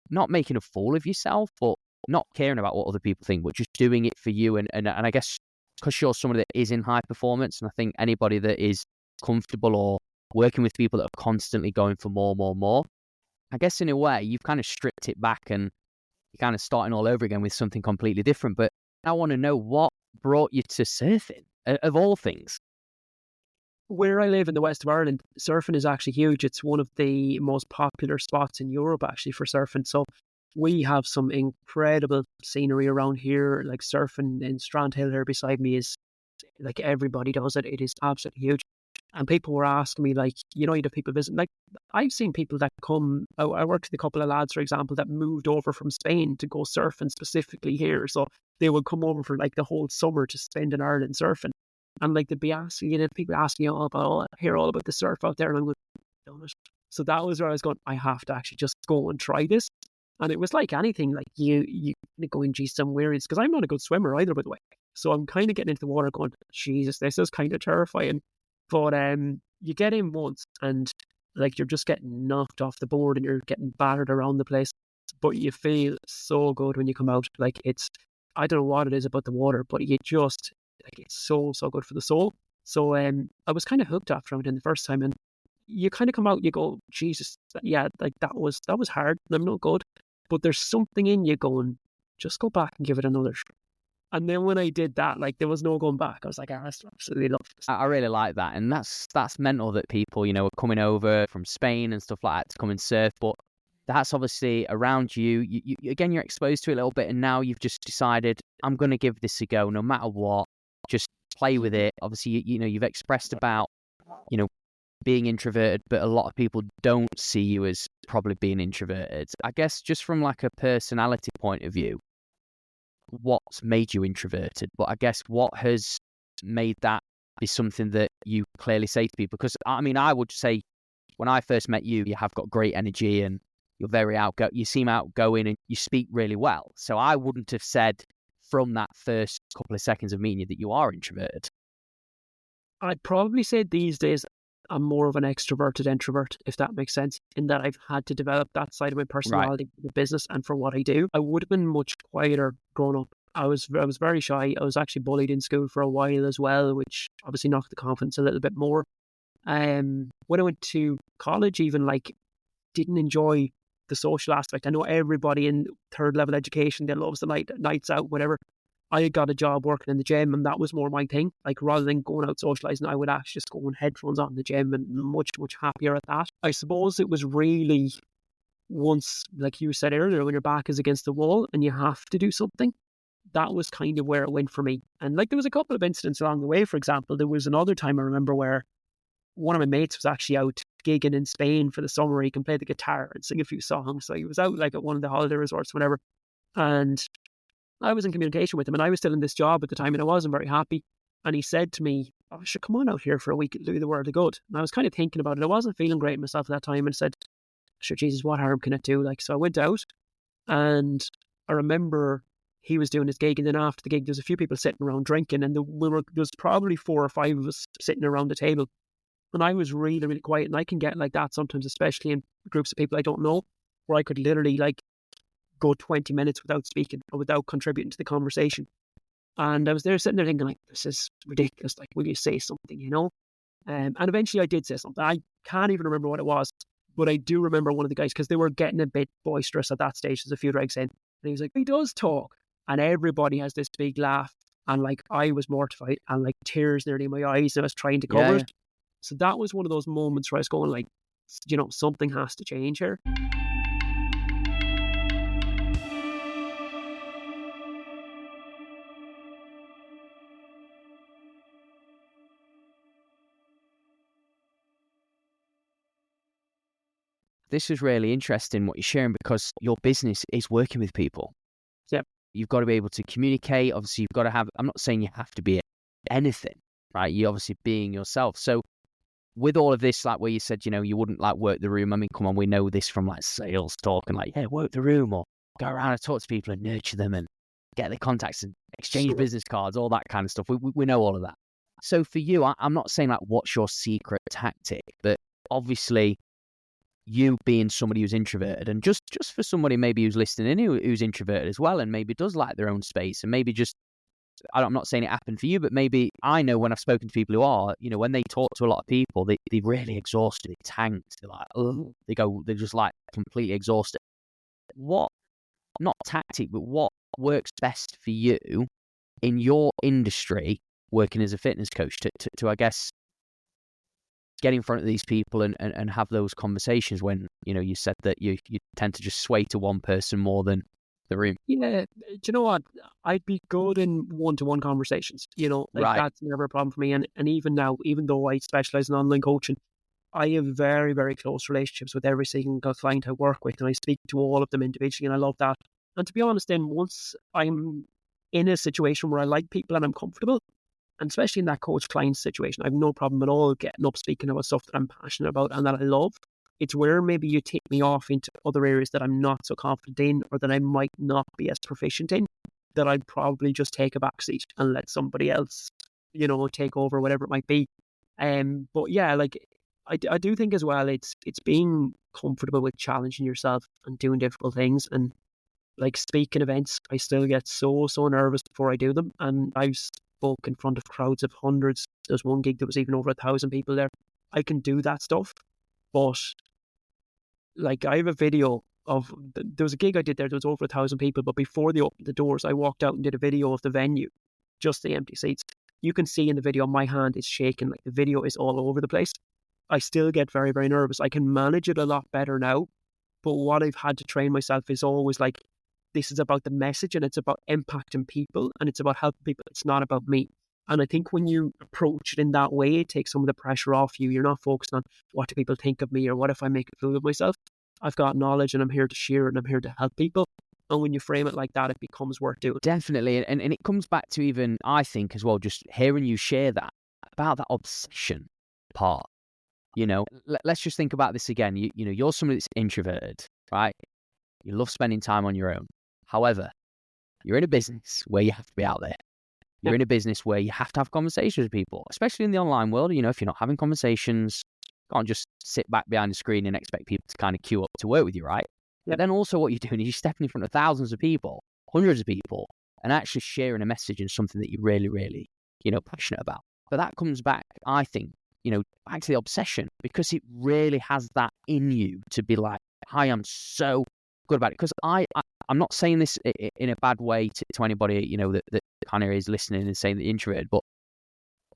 not making a fool of yourself, but not caring about what other people think, but just doing it for you. And I guess because you're somebody that is in high performance, and I think anybody that is comfortable or working with people that are constantly going for more, more, more. I guess in a way, you've kind of stripped it back and you're kind of starting all over again with something completely different. But I want to know what brought you to surfing, of all things. Where I live in the west of Ireland, surfing is actually huge. It's one of the most popular spots in Europe actually for surfing. So we have some incredible scenery around here. Like surfing in Strandhill here beside me is like everybody does it. It is absolutely huge. And people were asking me, like, you have people visit. Like, I've seen people that come. I worked with a couple of lads, for example, that moved over from Spain to go surfing specifically here. So they would come over for like the whole summer to spend in Ireland surfing. And like they'd be asking, people asking you all about, hear all about the surf out there, and I'm going, done it. So that was where I was going, I have to actually just go and try this. And it was like anything, like you go in, geez, I'm weary, because I'm not a good swimmer either, by the way. So I'm kind of getting into the water going, Jesus, this is kind of terrifying. But you get in once and like you're just getting knocked off the board and you're getting battered around the place. But you feel so good when you come out. Like I don't know what it is about the water, but you just, like, it's so, so good for the soul. So I was kind of hooked after I went in the first time, and you kind of come out, you go, Jesus, yeah, like that was hard. I'm not good. But there's something in you going, just go back and give it another shot. And then when I did that, like there was no going back. I was like, I absolutely love this. I really like that. And that's mental that people, are coming over from Spain and stuff like that to come and surf. But that's obviously around you. Again, you're exposed to it a little bit. And now you've just decided, I'm going to give this a go no matter what. Just play with it. Obviously, you've expressed about, being introverted, but a lot of people don't see you as probably being introverted. I guess just from like a personality point of view, what's made you introverted? But I guess what has made that be something that you clearly say to people? Because I mean, I would say when I first met you, you have got great energy and you're very outgoing. You seem outgoing and you speak really well. So I wouldn't have said from that first couple of seconds of meeting you that you are introverted. I'd probably say these days I'm more of an extroverted introvert, if that makes sense, in that I've had to develop that side of my personality for the business and for what I do. I would have been much quieter growing up. I was very shy. I was actually bullied in school for a while as well, which obviously knocked the confidence a little bit more. When I went to college, even like didn't enjoy the social aspect. I know everybody in third level education that loves the nights out, whatever. I got a job working in the gym, and that was more my thing. Like rather than going out socializing, I would actually just go with headphones on in the gym, and much happier at that. I suppose it was really once, like you said earlier, when your back is against the wall and you have to do something. That was kind of where it went for me. And like there was a couple of incidents along the way. For example, there was another time I remember where one of my mates was actually out gigging in Spain for the summer. He can play the guitar and sing a few songs. So he was out like at one of the holiday resorts, whatever. And I was in communication with him, and I was still in this job at the time, and I wasn't very happy. And he said to me, I should come on out here for a week and do the world of good. And I was kind of thinking about it. I wasn't feeling great myself at that time, and said, sure, Jesus, what harm can it do? Like, so I went out, and I remember he was doing his gig, and then after the gig, there was a few people sitting around drinking, and there was probably 4 or 5 of us sitting around the table. And I was really, really quiet, and I can get like that sometimes, especially in groups of people I don't know, where I could literally like go 20 minutes without speaking or without contributing to the conversation. And I was there sitting there thinking, like, this is ridiculous. Like, will you say something, And eventually I did say something. I can't even remember what it was, but I do remember one of the guys, because they were getting a bit boisterous at that stage. There's a few dregs in. And he was like, he does talk. And everybody has this big laugh. And like, I was mortified and like tears nearly in my eyes. And I was trying to cover it. So that was one of those moments where I was going like, something has to change here. This is really interesting what you're sharing, because your business is working with people. Yep. You've got to be able to communicate. Obviously, you've got to have, I'm not saying you have to be anything, right? You're obviously being yourself. So with all of this, like where you said, you wouldn't like work the room. I mean, come on, we know this from like sales talk and like, yeah, work the room or go around and talk to people and nurture them and get their contacts and exchange business cards, all that kind of stuff. We know all of that. So for you, I'm not saying like what's your secret tactic, but obviously you being somebody who's introverted, and just for somebody maybe who's listening in who's introverted as well, and maybe does like their own space and maybe just I'm not saying it happened for you, but maybe I know when I've spoken to people who are, when they talk to a lot of people, they're really exhausted, they're tanked, they're like, oh, they're just like completely exhausted. What, not tactic, but what works best for you in your industry, working as a fitness coach, to I guess, get in front of these people and have those conversations when, you said that you tend to just sway to one person more than the room. Yeah, do you know what? I'd be good in one-to-one conversations. Right. That's never a problem for me. And even now, even though I specialize in online coaching, I have very, very close relationships with every single client I work with, and I speak to all of them individually, and I love that. And to be honest, then once I'm in a situation where I like people and I'm comfortable, and especially in that coach-client situation, I have no problem at all getting up speaking about stuff that I'm passionate about and that I love. It's where maybe you take me off into other areas that I'm not so confident in, or that I might not be as proficient in, that I'd probably just take a backseat and let somebody else, take over, whatever it might be. But yeah, I do think as well, it's being comfortable with challenging yourself and doing difficult things. And like speaking events, I still get so nervous before I do them. And I've spoke in front of crowds of hundreds. There's one gig that was even over 1,000 people there. I can do that stuff, but like I have a video of there was a gig I did there. There was over 1,000 people, but before they opened the doors, I walked out and did a video of the venue, just the empty seats. You can see in the video my hand is shaking, like the video is all over the place. I still get very, very nervous. I can manage it a lot better now, but what I've had to train myself is always like, this is about the message and it's about impacting people and it's about helping people. It's not about me. And I think when you approach it in that way, it takes some of the pressure off you. You're not focused on what do people think of me or what if I make a fool of myself. I've got knowledge and I'm here to share it and I'm here to help people. And when you frame it like that, it becomes worth doing. Definitely. And it comes back to even, I think as well, just hearing you share that about that obsession part. Let's just think about this again. You're somebody that's introverted, right? You love spending time on your own. However, you're in a business where you have to be out there. You're in a business where you have to have conversations with people, especially in the online world. If you're not having conversations, you can't just sit back behind the screen and expect people to kind of queue up to work with you, right? But then also what you're doing is you're stepping in front of thousands of people, hundreds of people, and actually sharing a message and something that you're really, really, passionate about. But that comes back, I think, back to the obsession, because it really has that in you to be like, I am so good about it. Because I'm not saying this in a bad way to anybody, that kind of is listening and saying that they're introverted, but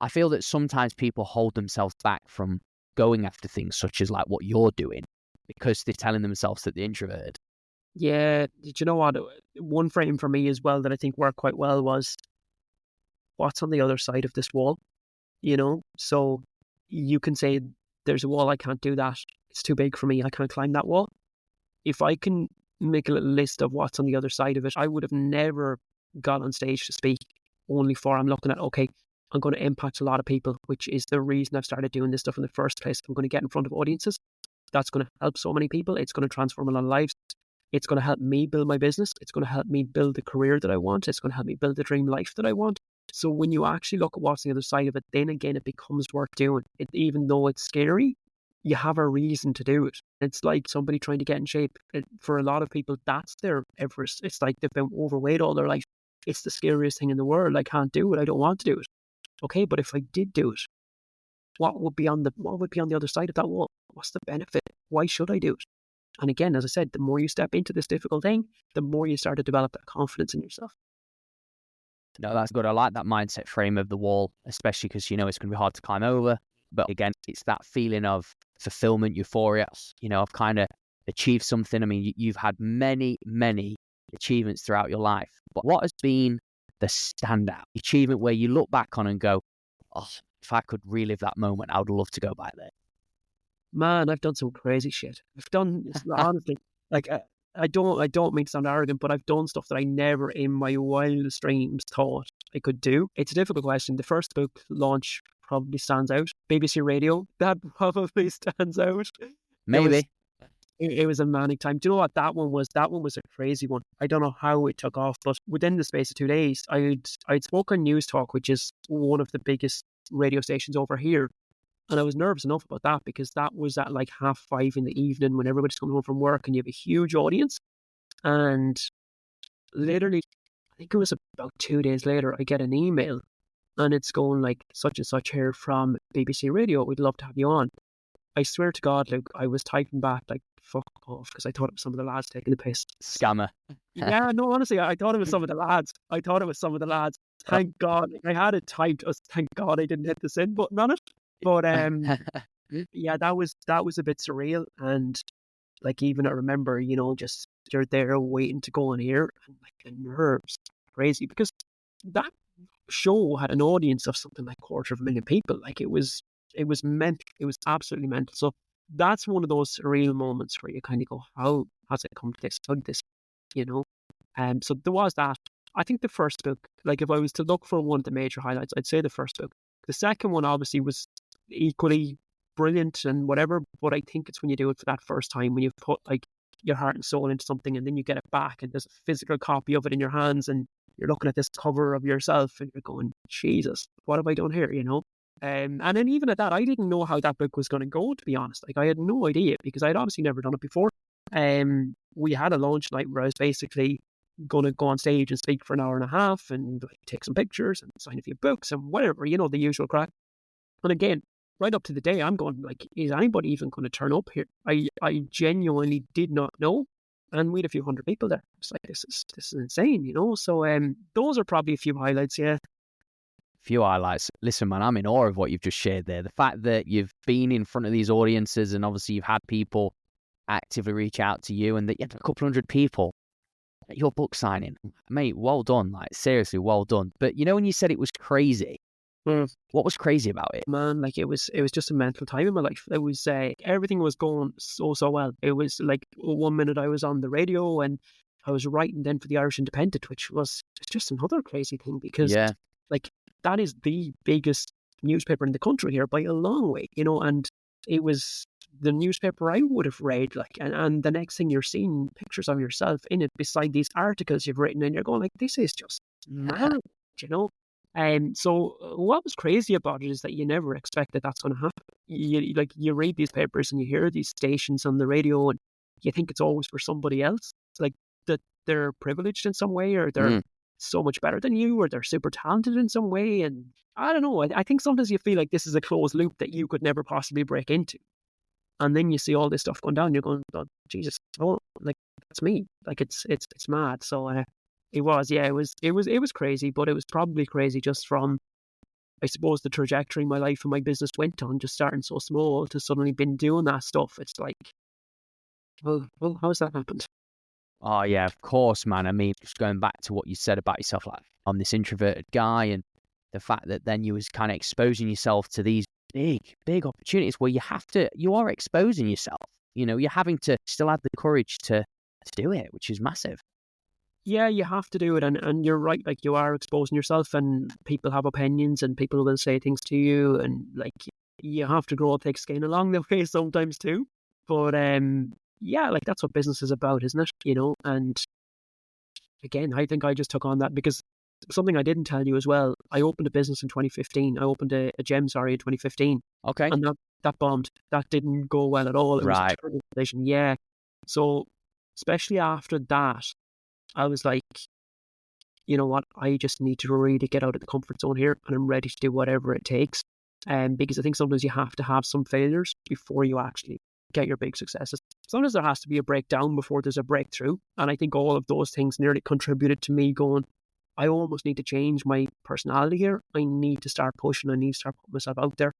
I feel that sometimes people hold themselves back from going after things such as like what you're doing because they're telling themselves that they're introverted. Yeah, do you know what? One frame for me as well that I think worked quite well was, what's on the other side of this wall? So you can say, there's a wall, I can't do that. It's too big for me. I can't climb that wall. If I can make a little list of what's on the other side of it, I would have never got on stage to speak, only for I'm looking at, okay, I'm going to impact a lot of people, which is the reason I've started doing this stuff in the first place. I'm going to get in front of audiences. That's going to help so many people. It's going to transform a lot of lives. It's going to help me build my business. It's going to help me build the career that I want. It's going to help me build the dream life that I want. So when you actually look at what's on the other side of it, then again, it becomes worth doing. Even though it's scary, you have a reason to do it. It's like somebody trying to get in shape. For a lot of people, that's their Everest. It's like they've been overweight all their life. It's the scariest thing in the world. I can't do it. I don't want to do it. Okay, but if I did do it, what would be on the other side of that wall? What's the benefit? Why should I do it? And again, as I said, the more you step into this difficult thing, the more you start to develop that confidence in yourself. No, that's good. I like that mindset frame of the wall, especially because, it's going to be hard to climb over. But again, it's that feeling of fulfillment, euphoria. I've kind of achieved something. I mean, you've had many, many achievements throughout your life. But what has been the standout achievement where you look back on and go, oh, if I could relive that moment, I would love to go back there? Man, I've done some crazy shit. I've done, honestly, like, I don't mean to sound arrogant, but I've done stuff that I never in my wildest dreams thought I could do. It's a difficult question. The first book launch probably stands out. BBC Radio, that probably stands out. Maybe. It was a manic time. Do you know what that one was? That one was a crazy one. I don't know how it took off, but within the space of 2 days, I'd spoken on News Talk, which is one of the biggest radio stations over here. And I was nervous enough about that because that was at like 5:30 in the evening when everybody's coming home from work and you have a huge audience. And literally, I think it was about 2 days later, I get an email, and it's going like, such and such here from BBC Radio. We'd love to have you on. I swear to God, Luke, I was typing back like, fuck off, because I thought it was some of the lads taking the piss. Scammer. Yeah, no, honestly, I thought it was some of the lads. Thank God. I had it typed. Thank God I didn't hit the send button on it. But yeah, that was a bit surreal. And like, even I remember, just you're there waiting to go on here, and like the nerves, crazy, because that show had an audience of something like 250,000 people. Like, it was mental. It was absolutely mental. So that's one of those surreal moments where you kind of go, how has it come to this? How did this, so there was that. I think the first book, like, if I was to look for one of the major highlights, I'd say the first book. The second one obviously was equally brilliant and whatever, but I think it's when you do it for that first time, when you've put like your heart and soul into something, and then you get it back and there's a physical copy of it in your hands, and you're looking at this cover of yourself and you're going, Jesus, what have I done here, and then even at that, I didn't know how that book was going to go, to be honest. Like, I had no idea, because I'd obviously never done it before. We had a launch night where I was basically going to go on stage and speak for an hour and a half and take some pictures and sign a few books and whatever, the usual crack. And again, right up to the day, I'm going like, is anybody even going to turn up here? I genuinely did not know. And we had a few hundred people there. It's like, this is insane, So those are probably a few highlights, yeah. Few highlights. Listen, man, I'm in awe of what you've just shared there. The fact that you've been in front of these audiences, and obviously you've had people actively reach out to you, and that you had a couple hundred people at your book signing. Mate, well done. Like, seriously, well done. But when you said it was crazy, what was crazy about it? Man, like, it was just a mental time in my life. It was everything was going so well. It was like, 1 minute I was on the radio and I was writing then for the Irish Independent, which was just another crazy thing, because like, that is the biggest newspaper in the country here by a long way, and it was the newspaper I would have read, like, and the next thing, you're seeing pictures of yourself in it beside these articles you've written, and you're going like, this is just mad, so what was crazy about it is that you never expect that that's going to happen. You read these papers and you hear these stations on the radio, and you think it's always for somebody else. It's like that they're privileged in some way, or they're so much better than you, or they're super talented in some way. And I don't know, I think sometimes you feel like this is a closed loop that you could never possibly break into. And then you see all this stuff going down, you're going, oh, Jesus, like, that's me. Like, it's mad. So it was crazy, but it was probably crazy just from, I suppose, the trajectory my life and my business went on, just starting so small to suddenly been doing that stuff. It's like, well, how's that happened? Oh, yeah, of course, man. I mean, just going back to what you said about yourself, like, I'm this introverted guy, and the fact that then you was kind of exposing yourself to these big opportunities where you are exposing yourself. You're having to still have the courage to do it, which is massive. Yeah, you have to do it. And you're right, like, you are exposing yourself, and people have opinions and people will say things to you, and like, you have to grow thick skin along the way sometimes too. But yeah, like, that's what business is about, isn't it? And again, I think I just took on that because something I didn't tell you as well, I opened a business in 2015. I opened a gym, in 2015. Okay. And that bombed. That didn't go well at all. It was a terrible position. Yeah. So especially after that, I was like, you know what? I just need to really get out of the comfort zone here, and I'm ready to do whatever it takes. Because I think sometimes you have to have some failures before you actually get your big successes. Sometimes there has to be a breakdown before there's a breakthrough. And I think all of those things nearly contributed to me going, I almost need to change my personality here. I need to start pushing. I need to start putting myself out there.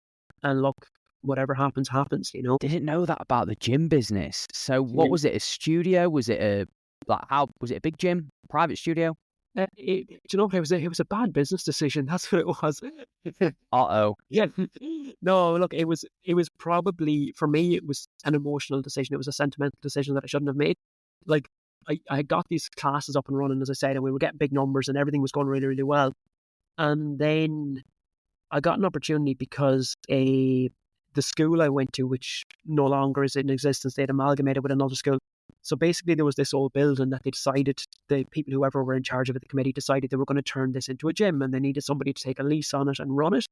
And look, whatever happens, happens, Didn't know that about the gym business. So what was it? A studio? Was it was it a big gym? Private studio? It was a bad business decision. That's what it was. Uh-oh. Yeah. No, look, it was probably, for me, it was an emotional decision. It was a sentimental decision that I shouldn't have made. Like, I got these classes up and running, as I said, and we were getting big numbers and everything was going really, really well. And then I got an opportunity because the school I went to, which no longer is in existence, they'd amalgamated with another school. So basically there was this old building that they decided, the people, whoever were in charge of it, the committee, decided they were going to turn this into a gym, and they needed somebody to take a lease on it and run it.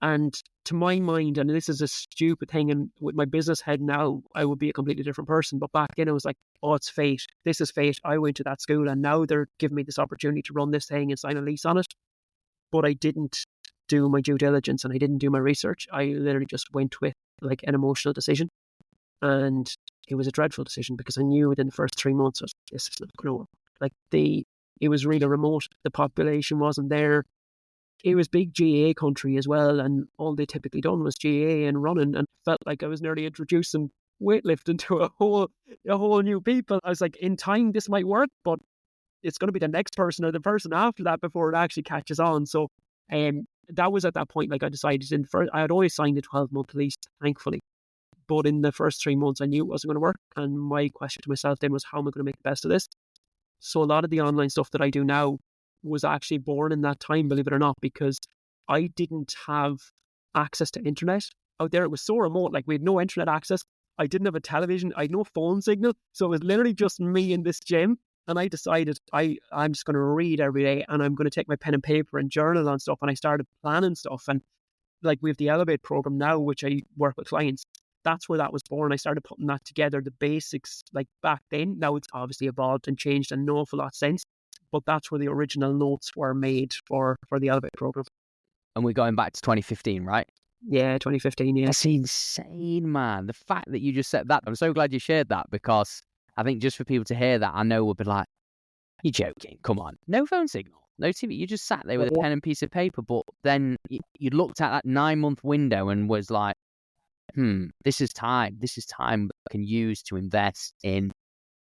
And to my mind, and this is a stupid thing, and with my business head now, I would be a completely different person. But back then, I was like, oh, it's fate. This is fate. I went to that school, and now they're giving me this opportunity to run this thing and sign a lease on it. But I didn't do my due diligence and I didn't do my research. I literally just went with like an emotional decision. And it was a dreadful decision because I knew within the first 3 months, this is not going to work. Like it was really remote. The population wasn't there. It was big GA country as well, and all they typically done was GA and running, and felt like I was nearly introducing weightlifting to a whole new people. I was like, in time this might work, but it's going to be the next person or the person after that before it actually catches on. So, that was at that point. Like I decided I had always signed a 12-month lease, thankfully, but in the first 3 months I knew it wasn't going to work. And my question to myself then was, how am I going to make the best of this? So a lot of the online stuff that I do now was actually born in that time, believe it or not, because I didn't have access to internet out there. It was so remote, like we had no internet access. I didn't have a television. I had no phone signal. So it was literally just me in this gym. And I decided I'm just going to read every day and I'm going to take my pen and paper and journal on stuff. And I started planning stuff. And like we have the Elevate program now, which I work with clients. That's where that was born. I started putting that together, the basics, like back then. Now it's obviously evolved and changed an awful lot since. But that's where the original notes were made for the Elevate program. And we're going back to 2015, right? Yeah, 2015, yeah. That's insane, man. The fact that you just said that, I'm so glad you shared that, because I think just for people to hear that, I know we'll be like, you're joking, come on. No phone signal, no TV. You just sat there with a pen and piece of paper, but then you looked at that 9-month window and was like, this is time that I can use to invest in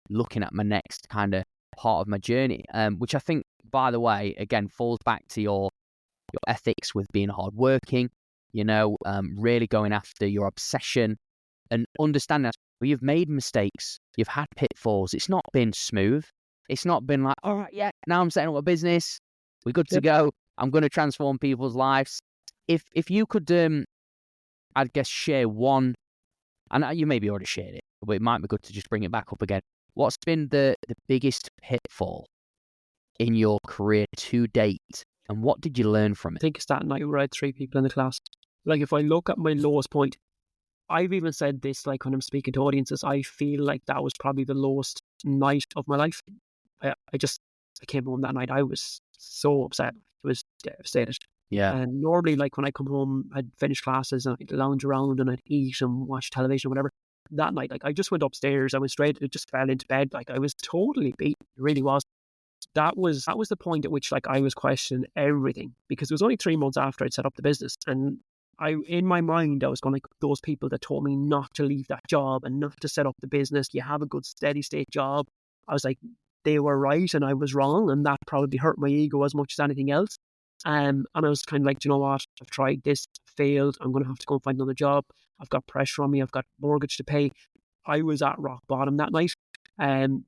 looking at my next kind of part of my journey, which I think, by the way, again, falls back to your ethics with being hardworking, really going after your obsession and understanding that you've made mistakes, you've had pitfalls. It's not been smooth. It's not been like, all right, yeah, now I'm setting up a business. We're good to go. I'm going to transform people's lives. If you could, I'd guess, share one, and you maybe already shared it, but it might be good to just bring it back up again. What's been the biggest pitfall in your career to date, and what did you learn from it? I think it's that night where I had 3 people in the class. Like, if I look at my lowest point, I've even said this, like when I'm speaking to audiences, I feel like that was probably the lowest night of my life. I came home that night, I was so upset. I was devastated. Yeah. And normally, like when I come home, I'd finish classes and I'd lounge around and I'd eat and watch television or whatever. That night, like I just went upstairs, I just fell into bed. Like I was totally beat. It really was. That was the point at which like I was questioning everything, because it was only 3 months after I'd set up the business. And in my mind, I was going like, those people that told me not to leave that job and not to set up the business, you have a good steady state job. I was like, they were right and I was wrong. And that probably hurt my ego as much as anything else. And I was kind of like, you know what? I've tried this, failed. I'm going to have to go and find another job. I've got pressure on me. I've got mortgage to pay. I was at rock bottom that night.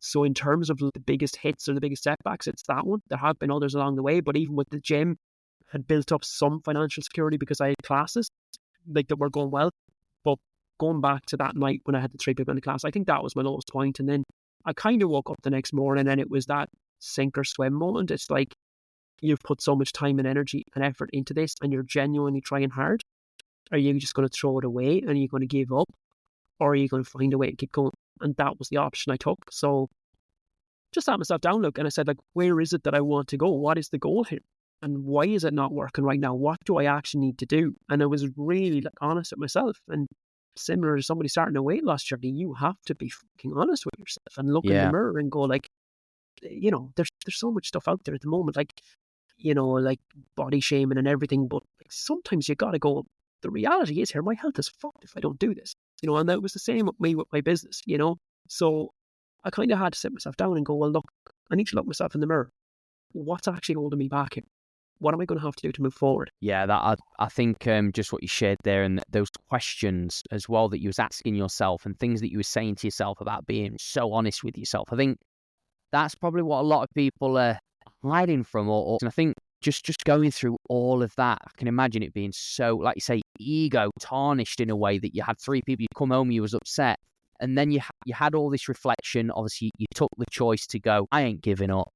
So in terms of the biggest hits or the biggest setbacks, it's that one. There have been others along the way, but even with the gym, had built up some financial security because I had classes like that were going well. But going back to that night when I had the 3 people in the class, I think that was my lowest point. And then I kind of woke up the next morning and it was that sink or swim moment. It's like, you've put so much time and energy and effort into this and you're genuinely trying hard. Are you just going to throw it away and are you going to give up? Or are you going to find a way to keep going? And that was the option I took. So just sat myself down, look, and I said, like, where is it that I want to go? What is the goal here? And why is it not working right now? What do I actually need to do? And I was really like honest with myself. And similar to somebody starting a weight loss journey, you have to be fucking honest with yourself and look in the mirror and go like, there's so much stuff out there at the moment, like, like body shaming and everything. But like, sometimes you got to go, the reality is here, my health is fucked if I don't do this, and that was the same with me with my business, So I kind of had to sit myself down and go, well, look, I need to look myself in the mirror. What's actually holding me back here? What am I going to have to do to move forward? Yeah, that I think just what you shared there and those questions as well that you was asking yourself and things that you were saying to yourself about being so honest with yourself. I think that's probably what a lot of people are hiding from. And I think just going through all of that, I can imagine it being so, like you say, ego tarnished in a way that you had 3 people, you come home, you was upset. And then you had all this reflection. Obviously, you took the choice to go, I ain't giving up.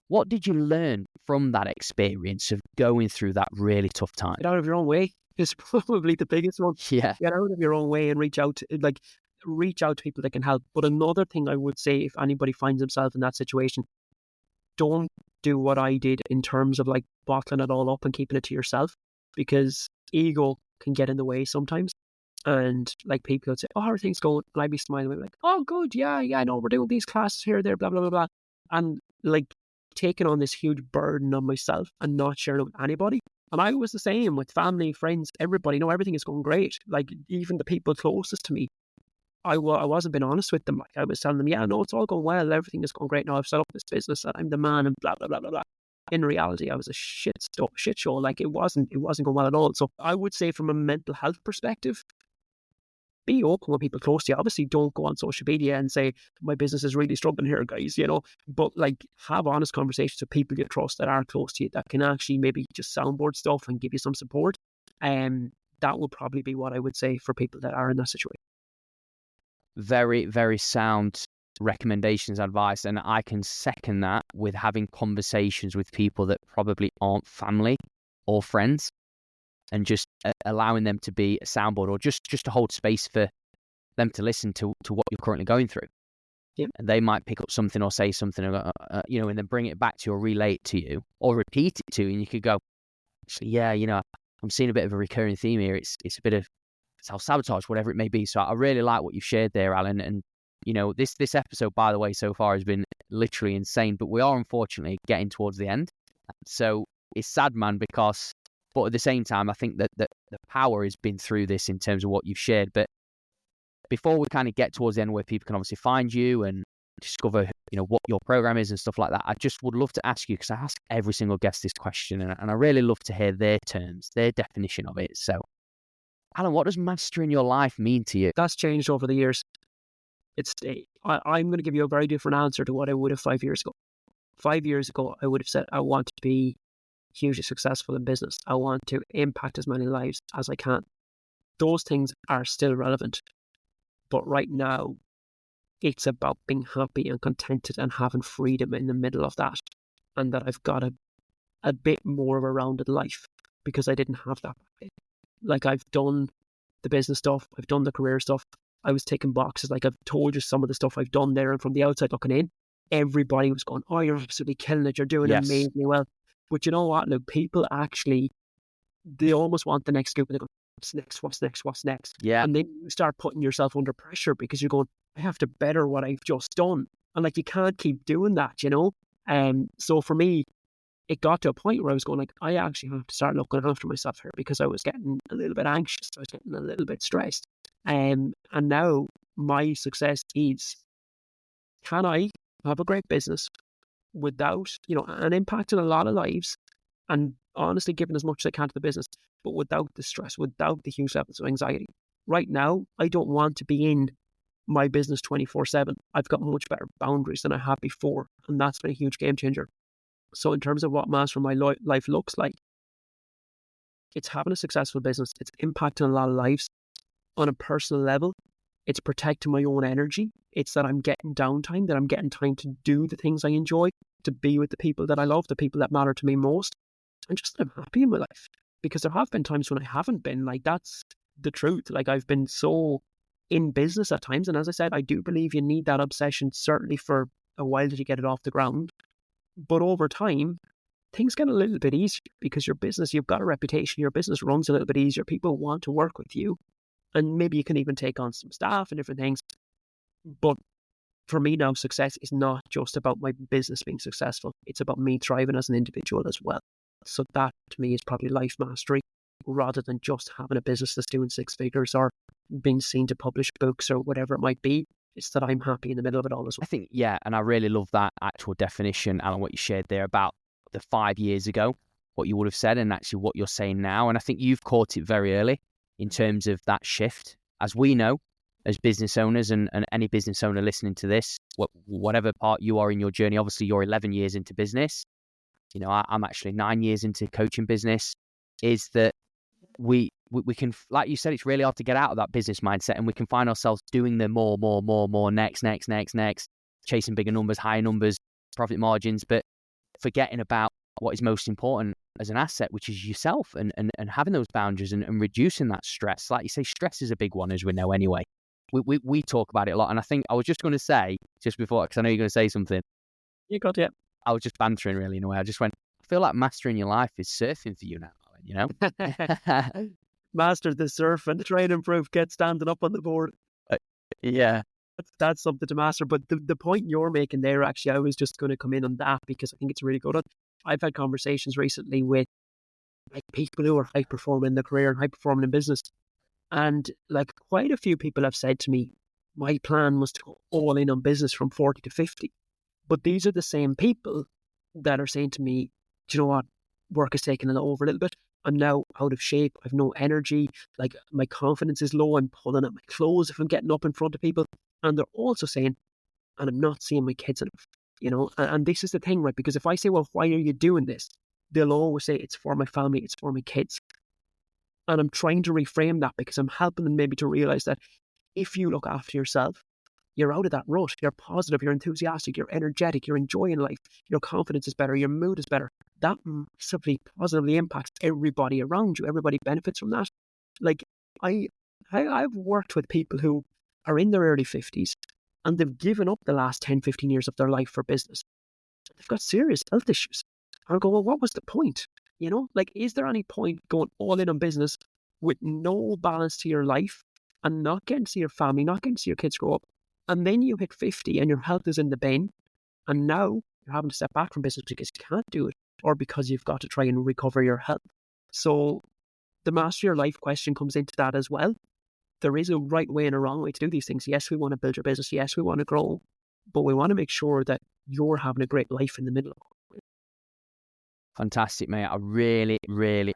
What did you learn from that experience of going through that really tough time? Get out of your own way. is probably the biggest one. Yeah. Get out of your own way and reach out to people that can help. But another thing I would say, if anybody finds themselves in that situation, don't do what I did in terms of like bottling it all up and keeping it to yourself, because ego can get in the way sometimes. And like people would say, "Oh, how are things going?" And I'd be smiling, I'd be like, "Oh, good, yeah, I know we're doing these classes here, there, blah blah blah blah," and like taking on this huge burden on myself and not sharing it with anybody. And I was the same with family, friends, everybody. No, everything is going great. Like even the people closest to me, I wasn't being honest with them. Like I was telling them, "Yeah, no, it's all going well. Everything is going great now. I've set up this business and I'm the man," and blah blah blah blah blah. In reality, I was a shit show. Like it wasn't going well at all. So I would say, from a mental health perspective, be open with people close to you. Obviously, don't go on social media and say, "My business is really struggling here, guys," but like have honest conversations with people you trust that are close to you, that can actually maybe just soundboard stuff and give you some support. And that would probably be what I would say for people that are in that situation. Very, very sound recommendations, advice. And I can second that with having conversations with people that probably aren't family or friends, and just allowing them to be a soundboard, or just to hold space for them to listen to what you're currently going through. Yep. And they might pick up something or say something, and then bring it back to you or relay it to you or repeat it to you. And you could go, "Actually, yeah, I'm seeing a bit of a recurring theme here. It's a bit of self-sabotage," whatever it may be. So I really like what you've shared there, Alan. And, this episode, by the way, so far has been literally insane, but we are unfortunately getting towards the end. So it's sad, man, but at the same time, I think that the power has been through this in terms of what you've shared. But before we kind of get towards the end where people can obviously find you and discover, what your program is and stuff like that, I just would love to ask you, because I ask every single guest this question, and I really love to hear their terms, their definition of it. So, Alan, what does mastering your life mean to you? That's changed over the years. I'm going to give you a very different answer to what I would have 5 years ago. 5 years ago, I would have said, I want to be hugely successful in business. I want to impact as many lives as I can. Those things are still relevant. But right now, it's about being happy and contented and having freedom in the middle of that. And that I've got a bit more of a rounded life, because I didn't have that. Like, I've done the business stuff, I've done the career stuff. I was ticking boxes. Like, I've told you some of the stuff I've done there, and from the outside looking in, everybody was going, "Oh, you're absolutely killing it. You're doing amazingly well." But you know what? Look, people actually, they almost want the next scoop, and they go, "What's next? What's next? What's next?" Yeah. And then you start putting yourself under pressure, because you're going, "I have to better what I've just done." And like, you can't keep doing that, So for me, it got to a point where I was going like, I actually have to start looking after myself here, because I was getting a little bit anxious. I was getting a little bit stressed. And now my success is, can I have a great business without, an impact on a lot of lives, and honestly giving as much as I can to the business, but without the stress, without the huge levels of anxiety. Right now, I don't want to be in my business 24/7. I've got much better boundaries than I had before, and that's been a huge game changer. So in terms of what Master My Life looks like, it's having a successful business. It's impacting a lot of lives on a personal level. It's protecting my own energy. It's that I'm getting downtime, that I'm getting time to do the things I enjoy, to be with the people that I love, the people that matter to me most. And just that I'm happy in my life. Because there have been times when I haven't been. Like, that's the truth. Like, I've been so in business at times. And as I said, I do believe you need that obsession, certainly for a while, to get it off the ground. But over time, things get a little bit easier, because your business, you've got a reputation, your business runs a little bit easier. People want to work with you. And maybe you can even take on some staff and different things. But for me now, success is not just about my business being successful. It's about me thriving as an individual as well. So that, to me, is probably life mastery, rather than just having a business that's doing 6 figures or being seen to publish books or whatever it might be. It's that I'm happy in the middle of it all as well. I think, yeah, and I really love that actual definition, Alan, what you shared there about the 5 years ago, what you would have said, and actually what you're saying now. And I think you've caught it very early in terms of that shift. As we know, as business owners, and any business owner listening to this, whatever part you are in your journey, obviously you're 11 years into business. I'm actually 9 years into coaching business, is that we can, like you said, it's really hard to get out of that business mindset, and we can find ourselves doing the more, next, chasing bigger numbers, higher numbers, profit margins, but forgetting about what is most important as an asset, which is yourself, and having those boundaries and reducing that stress. Like you say, stress is a big one, as we know anyway. We talk about it a lot. And I think I was just going to say, just before, because I know you're going to say something. You got it. I was just bantering really in a way. I just went, I feel like mastering your life is surfing for you now, you know? Master the surf and try and improve, get standing up on the board. Yeah. That's something to master. But the point you're making there, actually, I was just going to come in on that because I think it's a really good one. I've had conversations recently with like people who are high performing in their career and high performing in business. And like quite a few people have said to me, my plan was to go all in on business from 40 to 50. But these are the same people that are saying to me, do you know what? Work is taking it over a little bit. I'm now out of shape. I've no energy. Like my confidence is low. I'm pulling at my clothes if I'm getting up in front of people. And they're also saying, and I'm not seeing my kids enough, you know? And this is the thing, right? Because if I say, well, why are you doing this? They'll always say it's for my family. It's for my kids. And I'm trying to reframe that because I'm helping them maybe to realize that if you look after yourself, you're out of that rut. You're positive, you're enthusiastic, you're energetic, you're enjoying life, your confidence is better, your mood is better. That massively positively impacts everybody around you. Everybody benefits from that. Like I've worked with people who are in their early 50s and they've given up the last 10, 15 years of their life for business. They've got serious health issues. I go, well, what was the point? You know, like, is there any point going all in on business with no balance to your life and not getting to see your family, not getting to see your kids grow up? And then you hit 50 and your health is in the bin. And now you're having to step back from business because you can't do it or because you've got to try and recover your health. So the master your life question comes into that as well. There is a right way and a wrong way to do these things. Yes, we want to build your business. Yes, we want to grow, but we want to make sure that you're having a great life in the middle of it. Fantastic, mate. I really,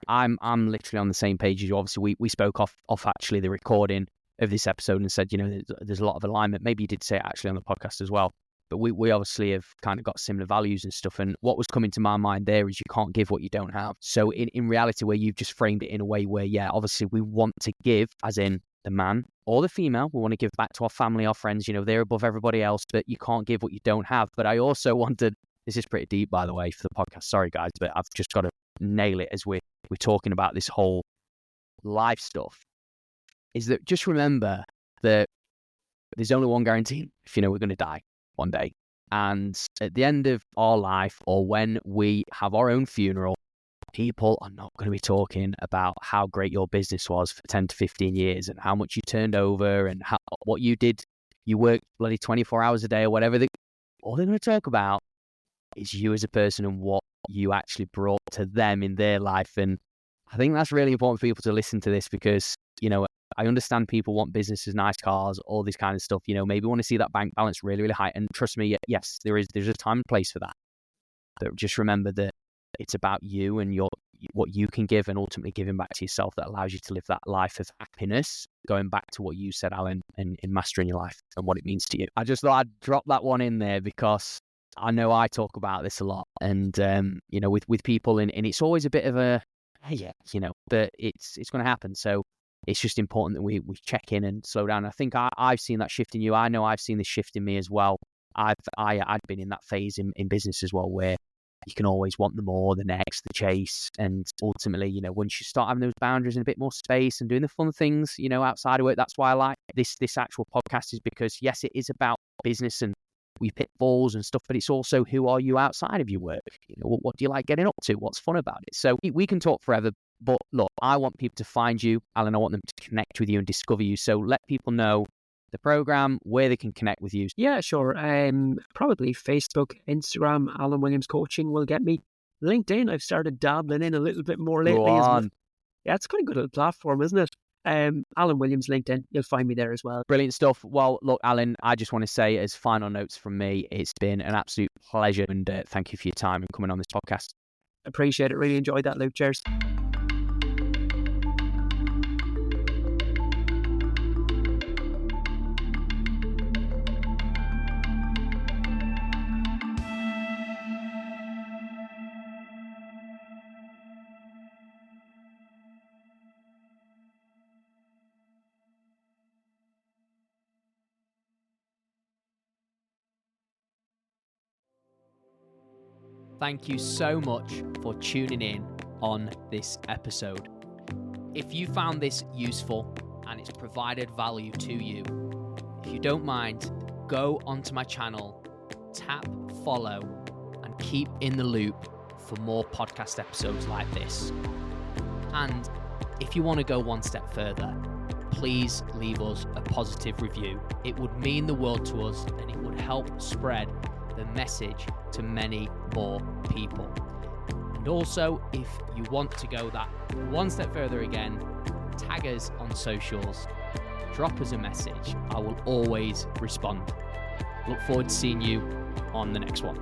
I'm literally on the same page as you. Obviously, we spoke off actually the recording of this episode and said, you know, there's a lot of alignment. Maybe you did say it actually on the podcast as well. But we obviously have kind of got similar values and stuff. And what was coming to my mind there is you can't give what you don't have. So in reality, where you've just framed it in a way where, yeah, obviously we want to give, as in the man or the female, we want to give back to our family, our friends, you know, they're above everybody else, but you can't give what you don't have. But I also wanted, this is pretty deep, by the way, for the podcast. Sorry, guys, but I've just got to nail it as we're talking about this whole life stuff, is that just remember that there's only one guarantee. If you know we're going to die one day. And at the end of our life, or when we have our own funeral, people are not going to be talking about how great your business was for 10 to 15 years and how much you turned over and what you did. You worked bloody 24 hours a day or whatever. All they're going to talk about is you as a person and what you actually brought to them in their life. And I think that's really important for people to listen to this because, you know, I understand people want businesses, nice cars, all this kind of stuff, you know, maybe want to see that bank balance really, really high. And trust me, yes, there's a time and place for that. But just remember that it's about you and what you can give and ultimately giving back to yourself that allows you to live that life of happiness. Going back to what you said, Alan, in mastering your life and what it means to you. I just thought I'd drop that one in there because I know I talk about this a lot and, you know, with people and it's always a bit of a, yeah, you know, but it's going to happen. So it's just important that we check in and slow down. I think I've seen that shift in you. I know I've seen this shift in me as well. I'd been in that phase in business as well, where you can always want the more, the next, the chase. And ultimately, you know, once you start having those boundaries and a bit more space and doing the fun things, you know, outside of work, that's why I like this actual podcast, is because yes, it is about business and we pitfalls and stuff, but it's also who are you outside of your work? You know, what do you like getting up to? What's fun about it? So we can talk forever, but look, I want people to find you, Alan. I want them to connect with you and discover you. So let people know the program, where they can connect with you. Yeah, sure. Probably Facebook, Instagram, Alan Williams Coaching will get me. LinkedIn, I've started dabbling in a little bit more lately as well. Yeah, it's quite a good little platform, isn't it? Alan Williams LinkedIn, you'll find me there as well. Brilliant stuff. Well, look, Alan, I just want to say as final notes from me, it's been an absolute pleasure and thank you for your time and coming on this podcast. Appreciate it. Really enjoyed that, Luke. Cheers. thank you so much for tuning in on this episode. If you found this useful and it's provided value to you, if you don't mind, go onto my channel, tap follow, and keep in the loop for more podcast episodes like this. And if you want to go one step further, please leave us a positive review. It would mean the world to us, and it would help spread the message to many more people. And also, if you want to go that one step further again, tag us on socials, drop us a message. I will always respond. Look forward to seeing you on the next one.